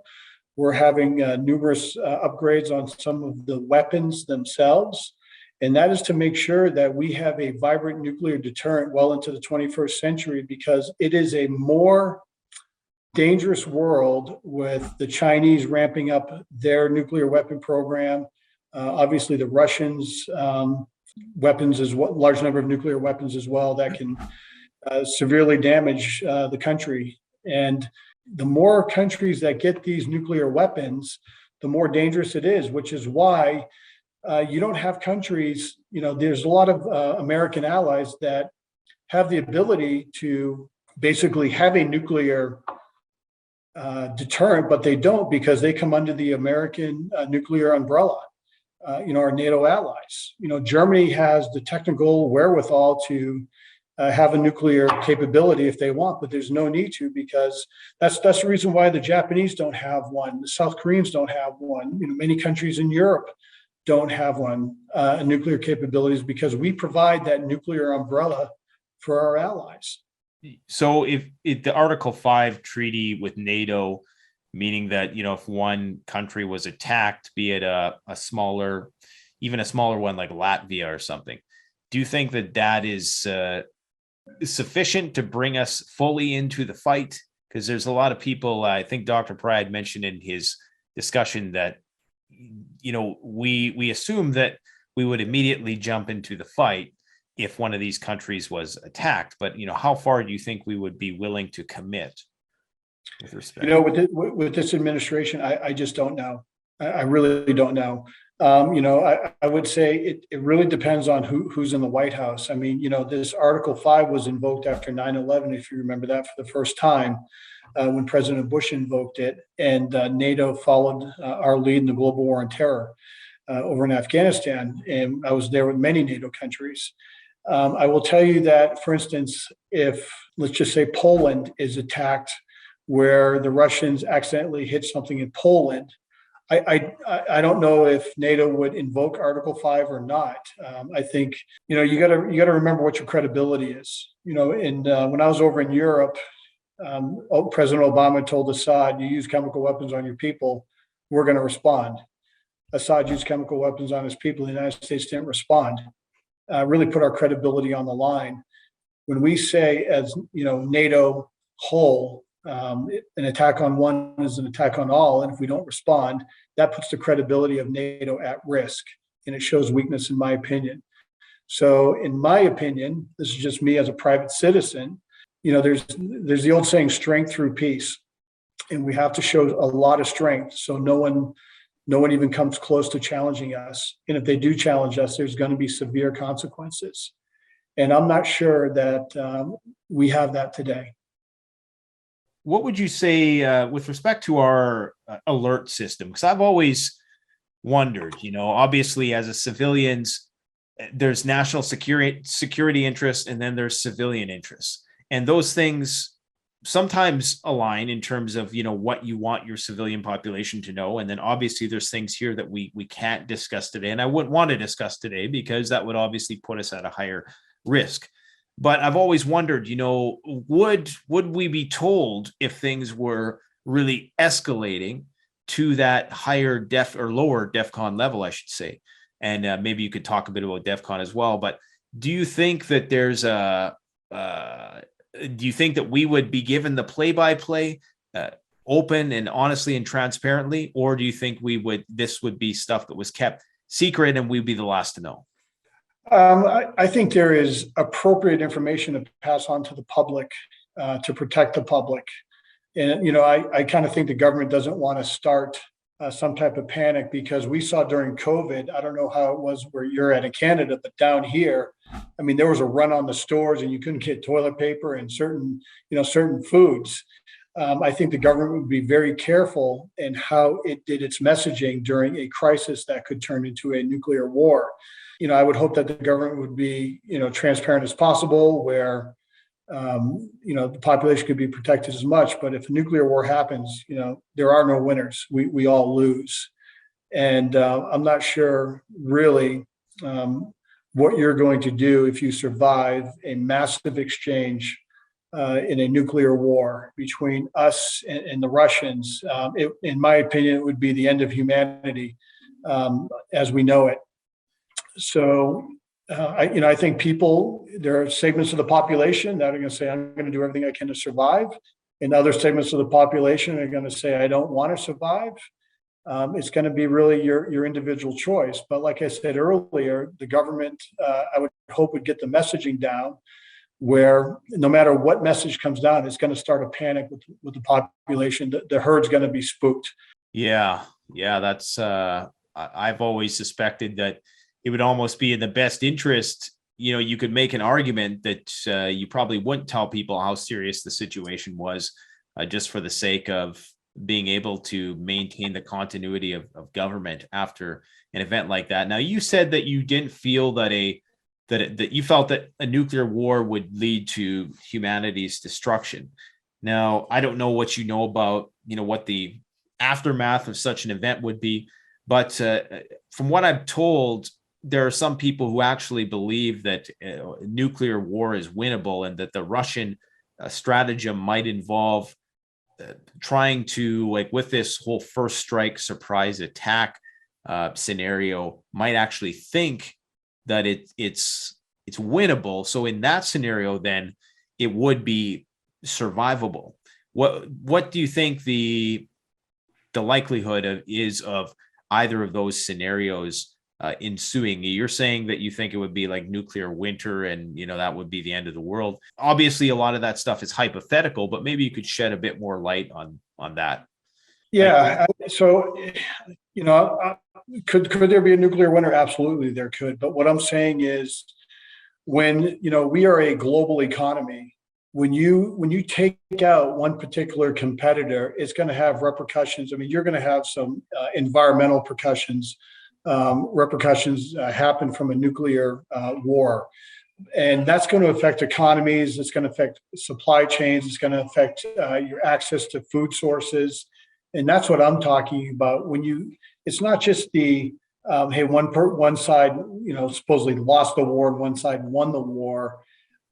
Speaker 1: We're having numerous upgrades on some of the weapons themselves. And that is to make sure that we have a vibrant nuclear deterrent well into the 21st century, because it is a more dangerous world with the Chinese ramping up their nuclear weapon program. Obviously, the Russians' weapons, as well, large number of nuclear weapons as well, that can severely damage the country. And the more countries that get these nuclear weapons, the more dangerous it is, which is why you don't have countries, there's a lot of American allies that have the ability to basically have a nuclear deterrent, but they don't because they come under the American nuclear umbrella. Our NATO allies. Germany has the technical wherewithal to have a nuclear capability if they want, but there's no need to because that's the reason why the Japanese don't have one. The South Koreans don't have one. Many countries in Europe don't have one, nuclear capabilities because we provide that nuclear umbrella for our allies.
Speaker 2: So if the Article 5 treaty with NATO, meaning that, if one country was attacked, be it even a smaller one like Latvia or something, do you think that is sufficient to bring us fully into the fight? Because there's a lot of people, I think Dr. Pride mentioned in his discussion that, we assume that we would immediately jump into the fight if one of these countries was attacked. But, how far do you think we would be willing to commit with respect?
Speaker 1: With this administration, I just don't know. I really don't know. I would say it really depends on who's in the White House. This Article 5 was invoked after 9/11, if you remember that, for the first time when President Bush invoked it, and NATO followed our lead in the global war on terror over in Afghanistan. And I was there with many NATO countries. I will tell you that, for instance, if let's just say Poland is attacked where the Russians accidentally hit something in Poland, I don't know if NATO would invoke Article 5 or not. I think you got to remember what your credibility is. And when I was over in Europe, President Obama told Assad, "You use chemical weapons on your people, we're going to respond." Assad used chemical weapons on his people. The United States didn't respond. Really put our credibility on the line. When we say, as NATO whole, an attack on one is an attack on all, and if we don't respond, that puts the credibility of NATO at risk, and it shows weakness, in my opinion. So, in my opinion, this is just me as a private citizen. There's the old saying, "Strength through peace," and we have to show a lot of strength so no one even comes close to challenging us. And if they do challenge us, there's going to be severe consequences. And I'm not sure that we have that today.
Speaker 2: What would you say with respect to our alert system? Because I've always wondered, obviously as a civilians, there's national security interests, and then there's civilian interests. And those things sometimes align in terms of, what you want your civilian population to know. And then obviously there's things here that we can't discuss today. And I wouldn't want to discuss today because that would obviously put us at a higher risk. But I've always wondered, would we be told if things were really escalating to that higher lower DEFCON level, I should say? And maybe you could talk a bit about DEFCON as well. But do you think that do you think that we would be given the play-by-play open and honestly and transparently, or do you think this would be stuff that was kept secret and we'd be the last to know?
Speaker 1: I think there is appropriate information to pass on to the public to protect the public. And, I kind of think the government doesn't want to start some type of panic because we saw during COVID, I don't know how it was where you're at in Canada, but down here, there was a run on the stores and you couldn't get toilet paper and certain foods. I think the government would be very careful in how it did its messaging during a crisis that could turn into a nuclear war. I would hope that the government would be, transparent as possible where, the population could be protected as much. But if a nuclear war happens, there are no winners. We all lose. And I'm not sure really what you're going to do if you survive a massive exchange in a nuclear war between us and the Russians. In my opinion, it would be the end of humanity as we know it. So, I think there are segments of the population that are going to say, I'm going to do everything I can to survive. And other segments of the population are going to say, I don't want to survive. It's going to be really your individual choice. But like I said earlier, the government, I would hope, would get the messaging down where no matter what message comes down, it's going to start a panic with the population. The herd's going to be spooked.
Speaker 2: Yeah, that's I've always suspected that it would almost be in the best interest. You could make an argument that you probably wouldn't tell people how serious the situation was, just for the sake of being able to maintain the continuity of government after an event like that. Now, you said that you didn't feel that you felt that a nuclear war would lead to humanity's destruction. Now, I don't know what you know about, what the aftermath of such an event would be, but from what I'm told, there are some people who actually believe that nuclear war is winnable, and that the Russian stratagem might involve trying to, like, with this whole first strike surprise attack scenario, might actually think that it's winnable. So in that scenario, then it would be survivable. What do you think the likelihood is of either of those scenarios ensuing? You're saying that you think it would be like nuclear winter, and that would be the end of the world. Obviously, a lot of that stuff is hypothetical, but maybe you could shed a bit more light on that.
Speaker 1: Yeah. So, could there be a nuclear winter? Absolutely, there could. But what I'm saying is, when we are a global economy, when you take out one particular competitor, it's going to have repercussions. I mean, you're going to have some environmental repercussions happen from a nuclear war. And that's going to affect economies. It's going to affect supply chains. It's going to affect your access to food sources. And that's what I'm talking about. It's not just the, hey, one side, supposedly lost the war and one side won the war.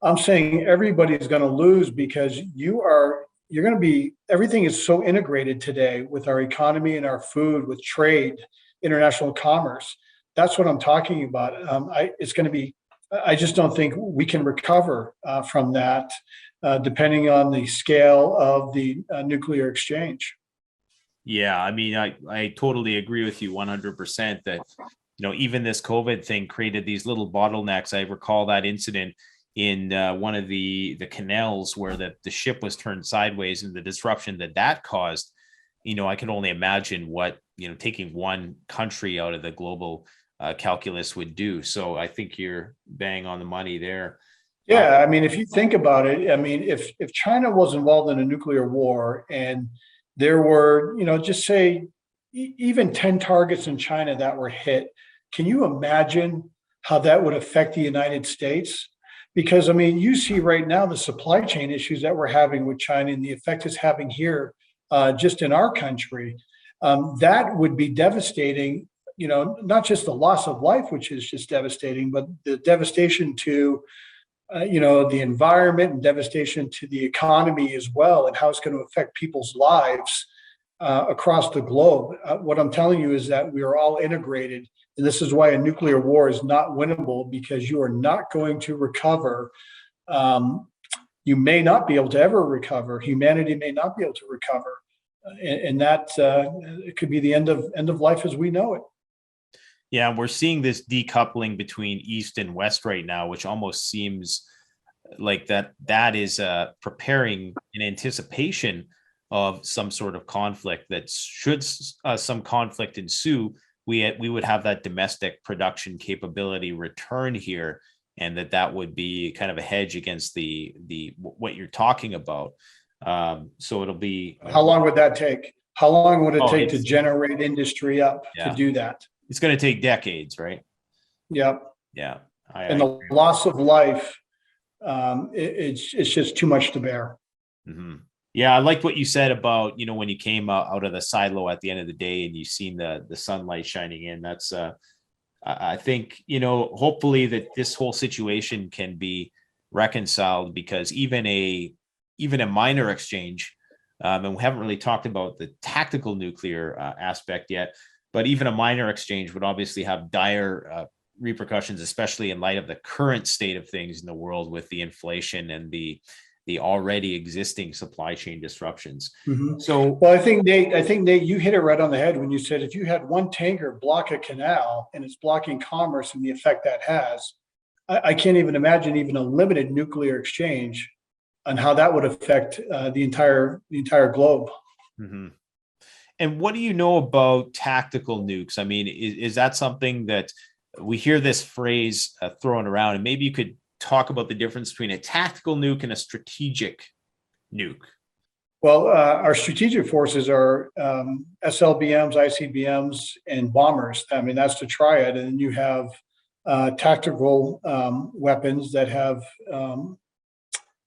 Speaker 1: I'm saying everybody's going to lose, because you're going to be, everything is so integrated today with our economy and our food, with trade, international commerce. That's what I'm talking about. I just don't think we can recover from that, depending on the scale of the nuclear exchange.
Speaker 2: Yeah, I mean, I totally agree with you 100% that, even this COVID thing created these little bottlenecks. I recall that incident in one of the canals where the ship was turned sideways, and the disruption that caused. I can only imagine what, taking one country out of the global calculus would do. So I think you're bang on the money there.
Speaker 1: Yeah, I mean, if you think about it, I mean, if China was involved in a nuclear war, and there were, just say even 10 targets in China that were hit, can you imagine how that would affect the United States? Because, I mean, you see right now the supply chain issues that we're having with China and the effect it's having here, just in our country. That would be devastating, not just the loss of life, which is just devastating, but the devastation to, the environment, and devastation to the economy as well, and how it's going to affect people's lives across the globe. What I'm telling you is that we are all integrated. And this is why a nuclear war is not winnable, because you are not going to recover. You may not be able to ever recover. Humanity may not be able to recover. And that it could be the end of life as we know it.
Speaker 2: Yeah, we're seeing this decoupling between East and West right now, which almost seems like that is preparing in anticipation of some sort of conflict. That should some conflict ensue, we would have that domestic production capability return here, and that would be kind of a hedge against the what you're talking about. So it'll be,
Speaker 1: how long would that take? How long would it take to generate industry up to do that?
Speaker 2: It's going to take decades, right?
Speaker 1: Yep.
Speaker 2: Yeah.
Speaker 1: And the loss of life, it's just too much to bear.
Speaker 2: Mm-hmm. Yeah, I liked what you said about, when you came out of the silo at the end of the day and you seen the sunlight shining in. That's I think, hopefully that this whole situation can be reconciled, because even a minor exchange, and we haven't really talked about the tactical nuclear aspect yet, but even a minor exchange would obviously have dire repercussions, especially in light of the current state of things in the world with the inflation and the already existing supply chain disruptions.
Speaker 1: Mm-hmm.
Speaker 2: So,
Speaker 1: well, I think Nate, you hit it right on the head when you said, if you had one tanker block a canal and it's blocking commerce and the effect that has, I can't even imagine even a limited nuclear exchange and how that would affect the entire globe.
Speaker 2: Mm-hmm. And what do you know about tactical nukes? I mean, is that something that we hear this phrase thrown around? And maybe you could talk about the difference between a tactical nuke and a strategic nuke.
Speaker 1: Well, our strategic forces are SLBMs, ICBMs, and bombers. I mean, that's the triad. And then you have tactical weapons that have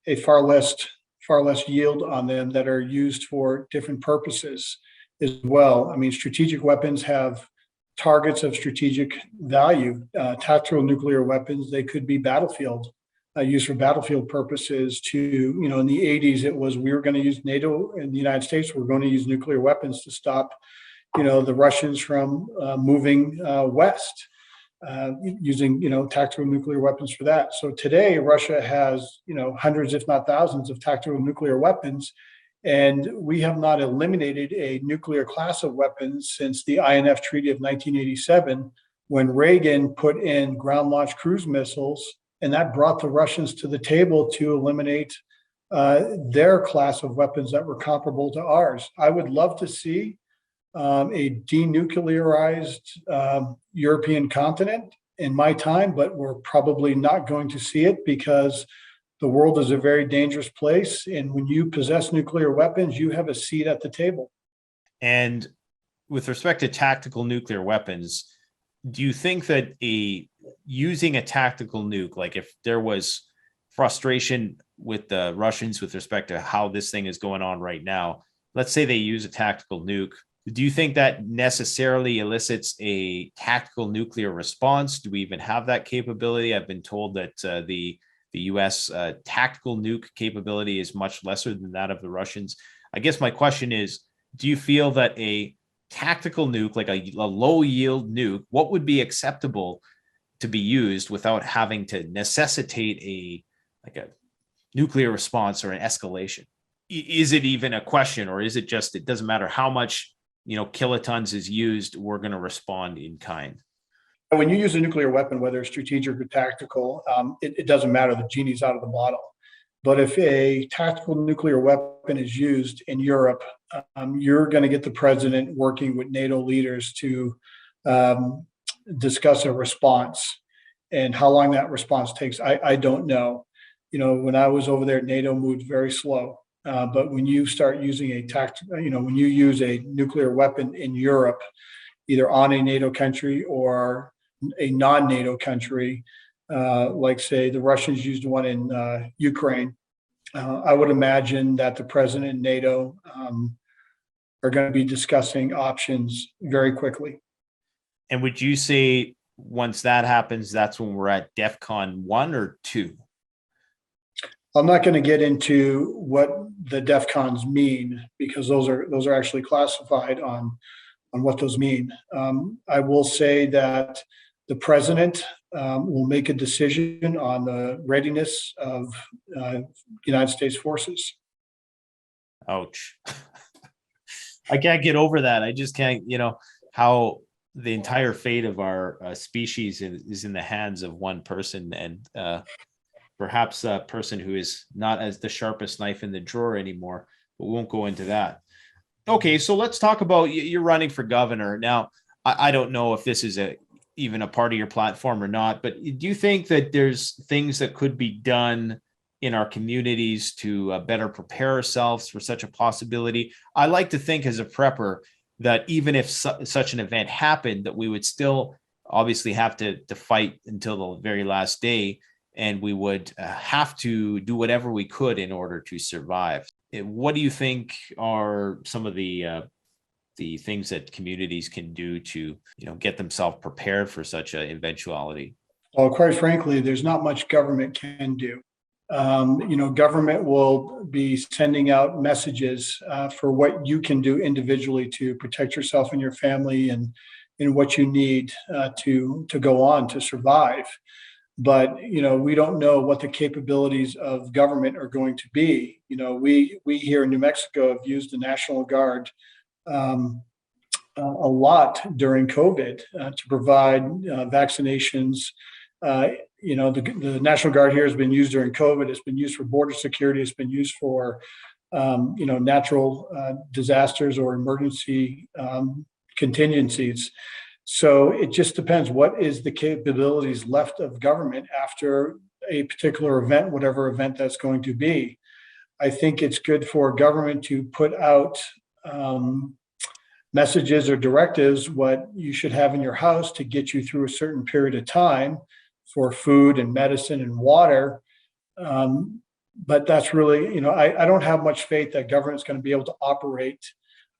Speaker 1: a far less yield on them, that are used for different purposes as well. I mean, strategic weapons have targets of strategic value. Tactical nuclear weapons, they could be used for battlefield purposes. In the 80s, it was, we were going to use NATO in the United States. We're going to use nuclear weapons to stop, the Russians from moving west, using, tactical nuclear weapons for that. So today, Russia has, hundreds, if not thousands, of tactical nuclear weapons. And we have not eliminated a nuclear class of weapons since the INF Treaty of 1987, when Reagan put in ground-launched cruise missiles, and that brought the Russians to the table to eliminate their class of weapons that were comparable to ours. I would love to see a denuclearized European continent in my time, but we're probably not going to see it, because the world is a very dangerous place. And when you possess nuclear weapons, you have a seat at the table.
Speaker 2: And with respect to tactical nuclear weapons, do you think that using a tactical nuke, like if there was frustration with the Russians with respect to how this thing is going on right now, let's say they use a tactical nuke, do you think that necessarily elicits a tactical nuclear response? Do we even have that capability? I've been told that the U.S. Tactical nuke capability is much lesser than that of the Russians. I guess my question is, do you feel that a tactical nuke, like a low yield nuke, what would be acceptable to be used without having to necessitate a nuclear response or an escalation? Is it even a question, or is it just, it doesn't matter how much kilotons is used, we're going to respond in kind?
Speaker 1: When you use a nuclear weapon, whether it's strategic or tactical, it doesn't matter. The genie's out of the bottle. But if a tactical nuclear weapon is used in Europe, you're going to get the president working with NATO leaders to discuss a response. And how long that response takes, I don't know. When I was over there, NATO moved very slow. But when you start using when you use a nuclear weapon in Europe, either on a NATO country or a non-NATO country, like say the Russians used one in Ukraine, I would imagine that the president and NATO are going to be discussing options very quickly.
Speaker 2: And would you say once that happens, that's when we're at DEFCON 1 or 2?
Speaker 1: I'm not going to get into what the DEFCONs mean, because those are actually classified on what those mean. I will say that the president will make a decision on the readiness of United States forces.
Speaker 2: Ouch. I can't get over that. I just can't, how the entire fate of our species is in the hands of one person, and perhaps a person who is not as the sharpest knife in the drawer anymore, but we won't go into that. Okay, so let's talk about, you're running for governor. Now, I don't know if this is even a part of your platform or not, but do you think that there's things that could be done in our communities to better prepare ourselves for such a possibility? I like to think as a prepper that even if such an event happened, that we would still obviously have to fight until the very last day, and we would have to do whatever we could in order to survive. What do you think are some of the things that communities can do to, get themselves prepared for such an eventuality?
Speaker 1: Well, quite frankly, there's not much government can do. Government will be sending out messages for what you can do individually to protect yourself and your family, and what you need to go on to survive. But we don't know what the capabilities of government are going to be. We here in New Mexico have used the National Guard a lot during COVID to provide vaccinations. The National Guard here has been used during COVID. It's been used for border security. It's been used for natural disasters or emergency contingencies. So it just depends what is the capabilities left of government after a particular event, whatever event that's going to be. I think it's good for government to put out messages or directives what you should have in your house to get you through a certain period of time for food and medicine and water. But that's really, I don't have much faith that government is going to be able to operate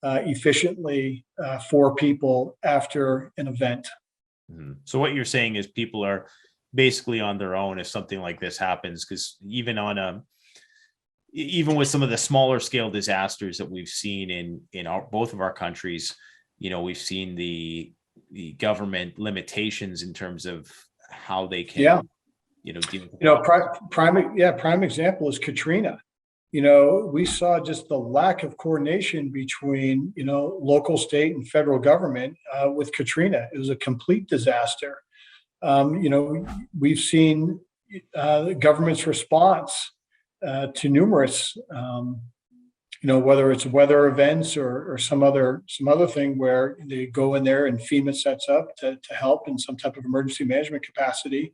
Speaker 1: efficiently for people after an event.
Speaker 2: So what you're saying is people are basically on their own if something like this happens, because even with some of the smaller scale disasters that we've seen in both of our countries, we've seen the government limitations in terms of how they can, deal with
Speaker 1: prime example is Katrina. We saw just the lack of coordination between, local, state, and federal government with Katrina. It was a complete disaster. We've seen the government's response to numerous, whether it's weather events or some other thing where they go in there and FEMA sets up to help in some type of emergency management capacity.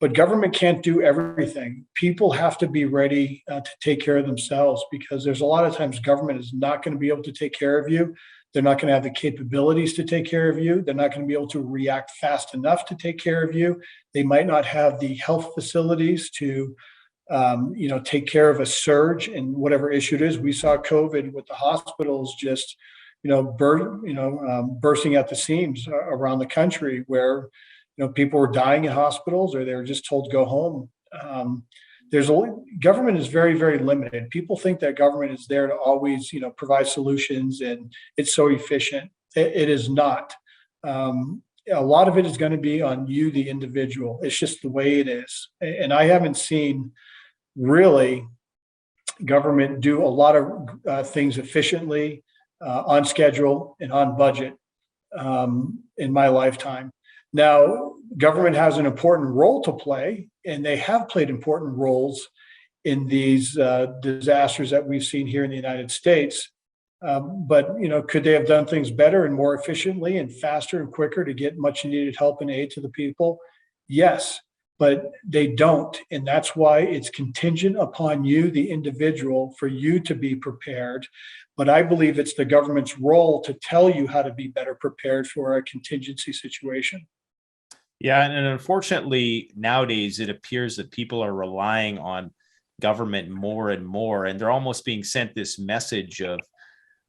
Speaker 1: But government can't do everything. People have to be ready to take care of themselves, because there's a lot of times government is not going to be able to take care of you. They're not going to have the capabilities to take care of you. They're not going to be able to react fast enough to take care of you. They might not have the health facilities to take care of a surge in whatever issue it is. We saw COVID with the hospitals just, bursting at the seams around the country, where people were dying in hospitals, or they were just told to go home. Government is very, very limited. People think that government is there to always, provide solutions and it's so efficient. It is not. A lot of it is going to be on you, the individual. It's just the way it is. And I haven't seen really government do a lot of things efficiently, on schedule and on budget in my lifetime. Now, government has an important role to play, and they have played important roles in these disasters that we've seen here in the United States. But could they have done things better and more efficiently and faster and quicker to get much needed help and aid to the people? Yes, but they don't. And that's why it's contingent upon you, the individual, for you to be prepared. But I believe it's the government's role to tell you how to be better prepared for a contingency situation.
Speaker 2: Yeah, and unfortunately, nowadays, it appears that people are relying on government more and more, and they're almost being sent this message of,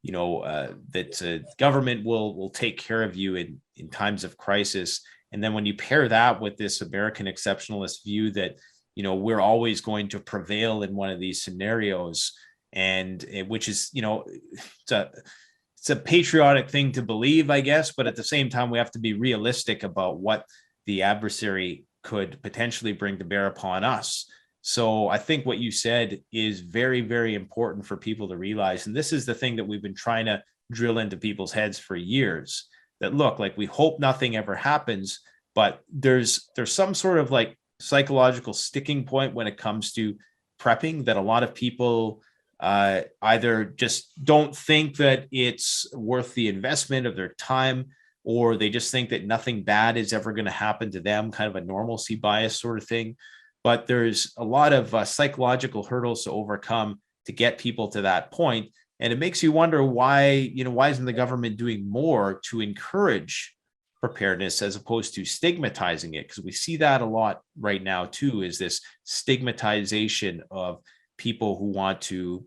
Speaker 2: that government will take care of you in times of crisis. And then when you pair that with this American exceptionalist view that, we're always going to prevail in one of these scenarios, and which is, it's a patriotic thing to believe, I guess, but at the same time, we have to be realistic about what the adversary could potentially bring to bear upon us. So I think what you said is very, very important for people to realize. And this is the thing that we've been trying to drill into people's heads for years, that look, like, we hope nothing ever happens, but there's some sort of like psychological sticking point when it comes to prepping, that a lot of people either just don't think that it's worth the investment of their time, or they just think that nothing bad is ever going to happen to them, kind of a normalcy bias sort of thing. But there's a lot of psychological hurdles to overcome to get people to that point. And it makes you wonder why isn't the government doing more to encourage preparedness as opposed to stigmatizing it? Because we see that a lot right now too, is this stigmatization of people who want to,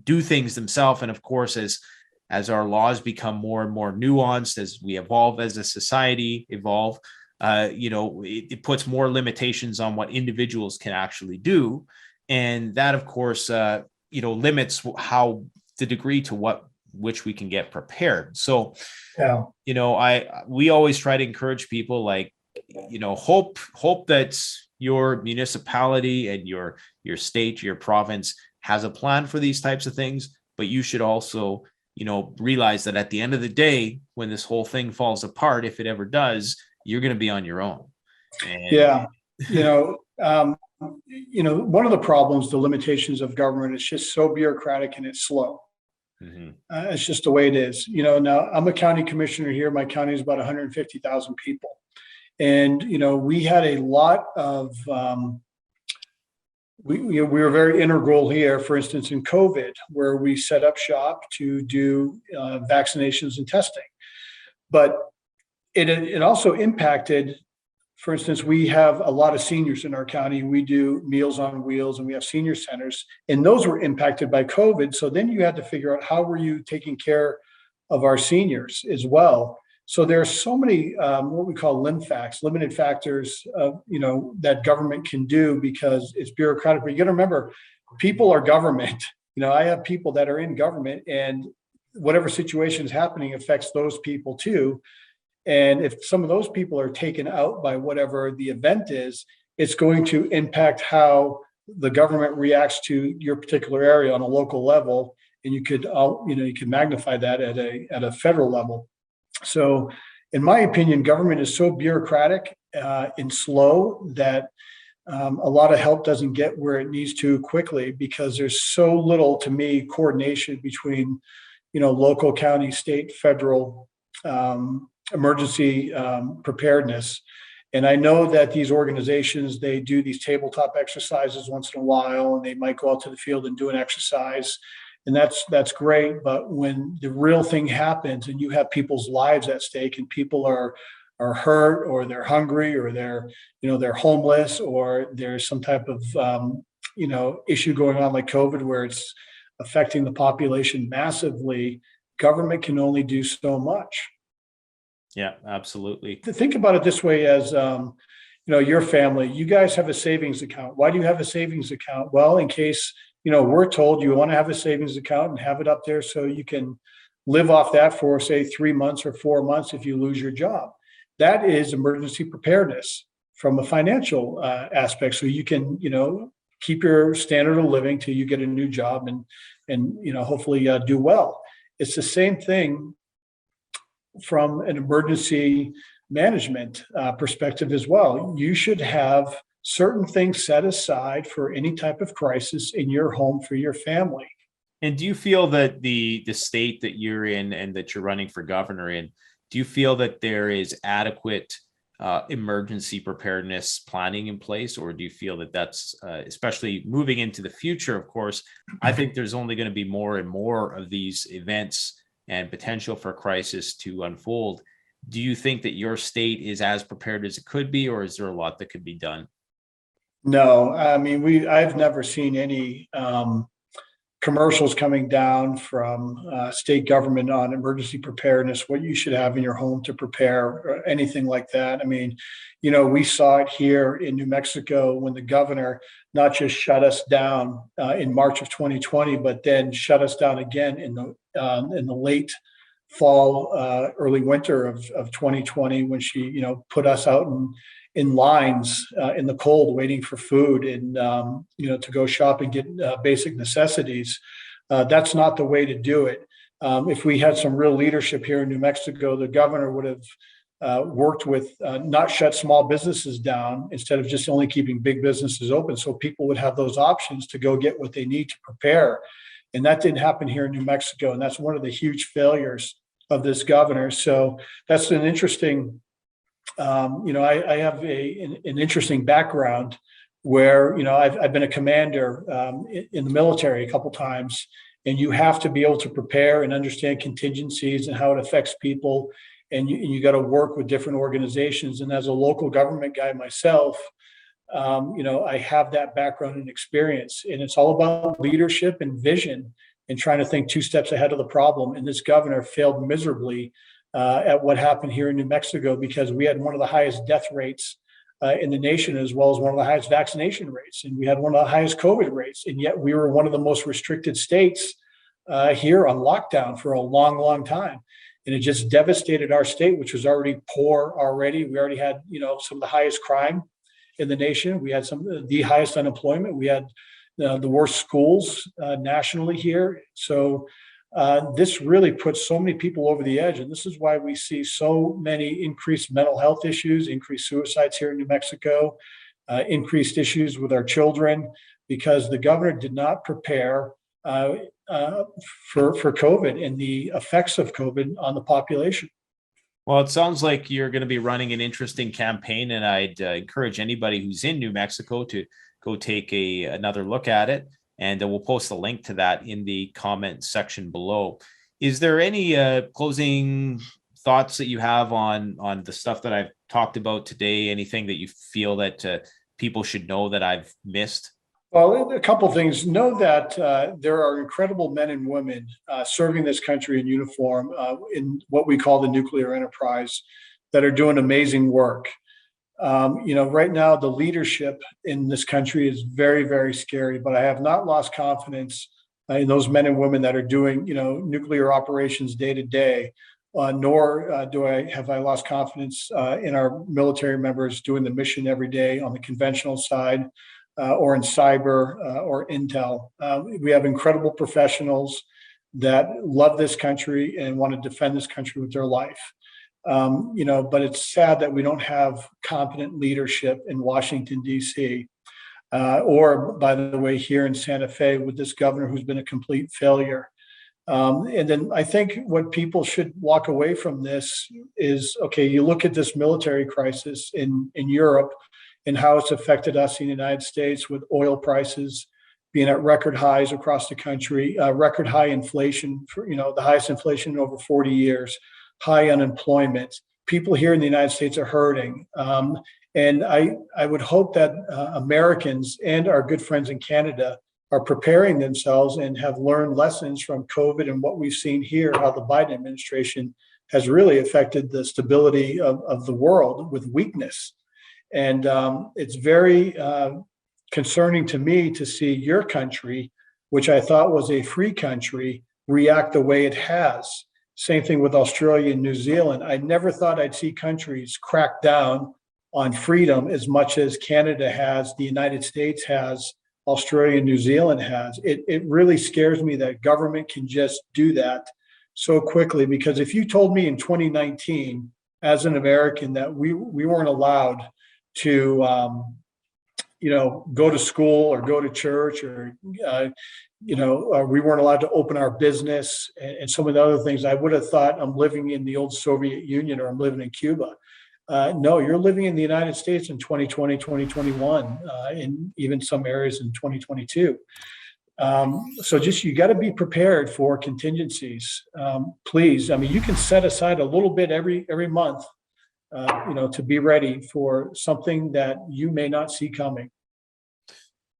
Speaker 2: do things themselves. And of course, as our laws become more and more nuanced, as we evolve as a society, it puts more limitations on what individuals can actually do. And that, of course, limits how the degree to which we can get prepared. So, we always try to encourage people, like, hope that your municipality and your state, your province has a plan for these types of things, but you should also realize that at the end of the day, when this whole thing falls apart, if it ever does, you're going to be on your own. And
Speaker 1: One of the problems, the limitations of government, is just so bureaucratic and it's slow.
Speaker 2: Mhm.
Speaker 1: It's just the way it is. Now I'm a county commissioner here. My county is about 150,000 people. And, we had a lot of, we were very integral here, for instance, in COVID, where we set up shop to do vaccinations and testing. But it also impacted, for instance, we have a lot of seniors in our county. We do Meals on Wheels and we have senior centers, and those were impacted by COVID. So then you had to figure out how were you taking care of our seniors as well. So there are so many what we call limited factors, that government can do because it's bureaucratic. But you got to remember, people are government. I have people that are in government, and whatever situation is happening affects those people too. And if some of those people are taken out by whatever the event is, it's going to impact how the government reacts to your particular area on a local level. And you could magnify that at a federal level. So, in my opinion, government is so bureaucratic and slow that a lot of help doesn't get where it needs to quickly because there's so little, to me, coordination between, local, county, state, federal emergency preparedness. And I know that these organizations, they do these tabletop exercises once in a while, and they might go out to the field and do an exercise. And that's great. But when the real thing happens and you have people's lives at stake and people are hurt, or they're hungry, or they're homeless, or there's some type of issue going on like COVID where it's affecting the population massively, government can only do so much.
Speaker 2: Yeah, absolutely.
Speaker 1: To think about it this way, as your family, you guys have a savings account. Why do you have a savings account? Well, in case we're told you want to have a savings account and have it up there so you can live off that for, say, 3 months or 4 months if you lose your job. That is emergency preparedness from a financial aspect. So you can, keep your standard of living till you get a new job and hopefully do well. It's the same thing from an emergency management perspective as well. You should have certain things set aside for any type of crisis in your home for your family.
Speaker 2: And do you feel that the state that you're in and that you're running for governor in, do you feel that there is adequate emergency preparedness planning in place, or do you feel that that's especially moving into the future? Of course, I think there's only going to be more and more of these events and potential for crisis to unfold. Do you think that your state is as prepared as it could be, or is there a lot that could be done?
Speaker 1: No, I mean, I've never seen any commercials coming down from state government on emergency preparedness, what you should have in your home to prepare, or anything like that. I mean, we saw it here in New Mexico when the governor not just shut us down in March of 2020, but then shut us down again in the late fall, early winter of 2020, when she, put us out in lines in the cold, waiting for food and, to go shop and get basic necessities. That's not the way to do it. If we had some real leadership here in New Mexico, the governor would have worked with not shut small businesses down instead of just only keeping big businesses open, so people would have those options to go get what they need to prepare. And that didn't happen here in New Mexico. And that's one of the huge failures of this governor. So that's an interesting, I have an interesting background where, I've been a commander in the military a couple times, and you have to be able to prepare and understand contingencies and how it affects people. And you got to work with different organizations. And as a local government guy myself, I have that background and experience, and it's all about leadership and vision and trying to think 2 steps ahead of the problem. And this governor failed miserably at what happened here in New Mexico, because we had one of the highest death rates in the nation, as well as one of the highest vaccination rates. And we had one of the highest COVID rates. And yet we were one of the most restricted states here on lockdown for a long, long time. And it just devastated our state, which was already poor already. We already had, some of the highest crime in the nation. We had some of the highest unemployment. We had the worst schools nationally here. So this really puts so many people over the edge. And this is why we see so many increased mental health issues, increased suicides here in New Mexico. increased issues with our children because the governor did not prepare for COVID and the effects of COVID on the population.
Speaker 2: Well, it sounds like you're going to be running an interesting campaign, and I'd encourage anybody who's in New Mexico to go take another look at it. And we'll post a link to that in the comment section below. Is there any closing thoughts that you have on the stuff that I've talked about today? Anything that you feel that people should know that I've missed?
Speaker 1: Well, a couple of things. Know that there are incredible men and women serving this country in uniform in what we call the nuclear enterprise that are doing amazing work. Right now, the leadership in this country is very, very scary, but I have not lost confidence in those men and women that are doing, nuclear operations day to day, nor have I lost confidence in our military members doing the mission every day on the conventional side. Or in cyber or intel. We have incredible professionals that love this country and want to defend this country with their life. But it's sad that we don't have competent leadership in Washington, D.C. Or, by the way, here in Santa Fe with this governor who's been a complete failure. And then I think what people should walk away from this is, okay, you look at this military crisis in Europe, and how it's affected us in the United States with oil prices being at record highs across the country, record high inflation, the highest inflation in over 40 years, high unemployment. People here in the United States are hurting. And I would hope that Americans and our good friends in Canada are preparing themselves and have learned lessons from COVID and what we've seen here, how the Biden administration has really affected the stability of the world with weakness. And it's very concerning to me to see your country, which I thought was a free country, react the way it has. Same thing with Australia and New Zealand. I never thought I'd see countries crack down on freedom as much as Canada has, the United States has, Australia and New Zealand has. It really scares me that government can just do that so quickly, because if you told me in 2019 as an American that we weren't allowed to go to school or go to church or we weren't allowed to open our business and some of the other things, I would have thought I'm living in the old Soviet Union or I'm living in Cuba. No, you're living in the United States in 2020, 2021, in even some areas in 2022. So just, you got to be prepared for contingencies. Please, you can set aside a little bit every month to be ready for something that you may not see coming.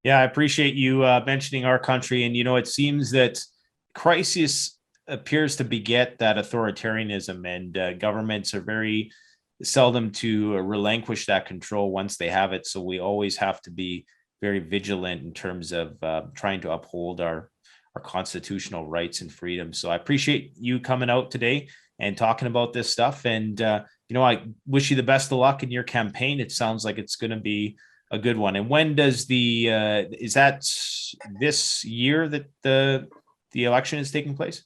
Speaker 2: Yeah, I appreciate you mentioning our country. And, it seems that crisis appears to beget that authoritarianism, and governments are very seldom to relinquish that control once they have it. So we always have to be very vigilant in terms of trying to uphold our constitutional rights and freedoms. So I appreciate you coming out today and talking about this stuff. And, I wish you the best of luck in your campaign. It sounds like it's going to be a good one. And when does is that this year that the election is taking place?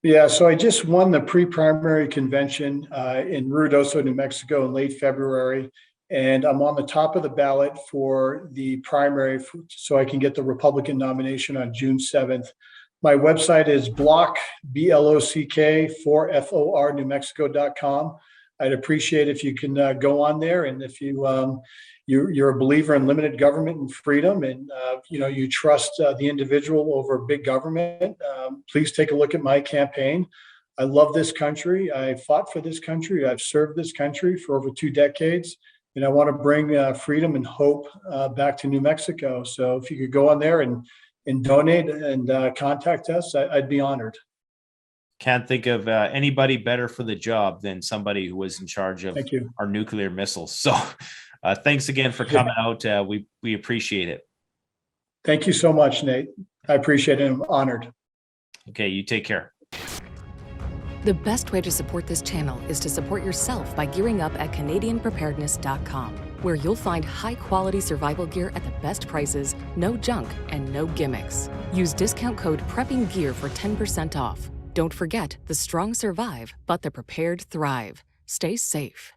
Speaker 1: Yeah, so I just won the pre-primary convention in Ruidoso, New Mexico in late February. And I'm on the top of the ballot for the primary so I can get the Republican nomination on June 7th. My website is block, BLOCK, 4FOR, newmexico.com. I'd appreciate if you can go on there, and if you're a believer in limited government and freedom, and you trust the individual over big government, please take a look at my campaign. I love this country. I fought for this country. I've served this country for over 2 decades, and I want to bring freedom and hope back to New Mexico. So if you could go on there and donate and contact us, I'd be honored.
Speaker 2: Can't think of anybody better for the job than somebody who was in charge of our nuclear missiles. So thanks again for coming out. We appreciate it.
Speaker 1: Thank you so much, Nate. I appreciate it. I'm honored.
Speaker 2: Okay, you take care.
Speaker 3: The best way to support this channel is to support yourself by gearing up at CanadianPreparedness.com, where you'll find high-quality survival gear at the best prices, no junk, and no gimmicks. Use discount code PREPPINGGEAR for 10% off. Don't forget, the strong survive, but the prepared thrive. Stay safe.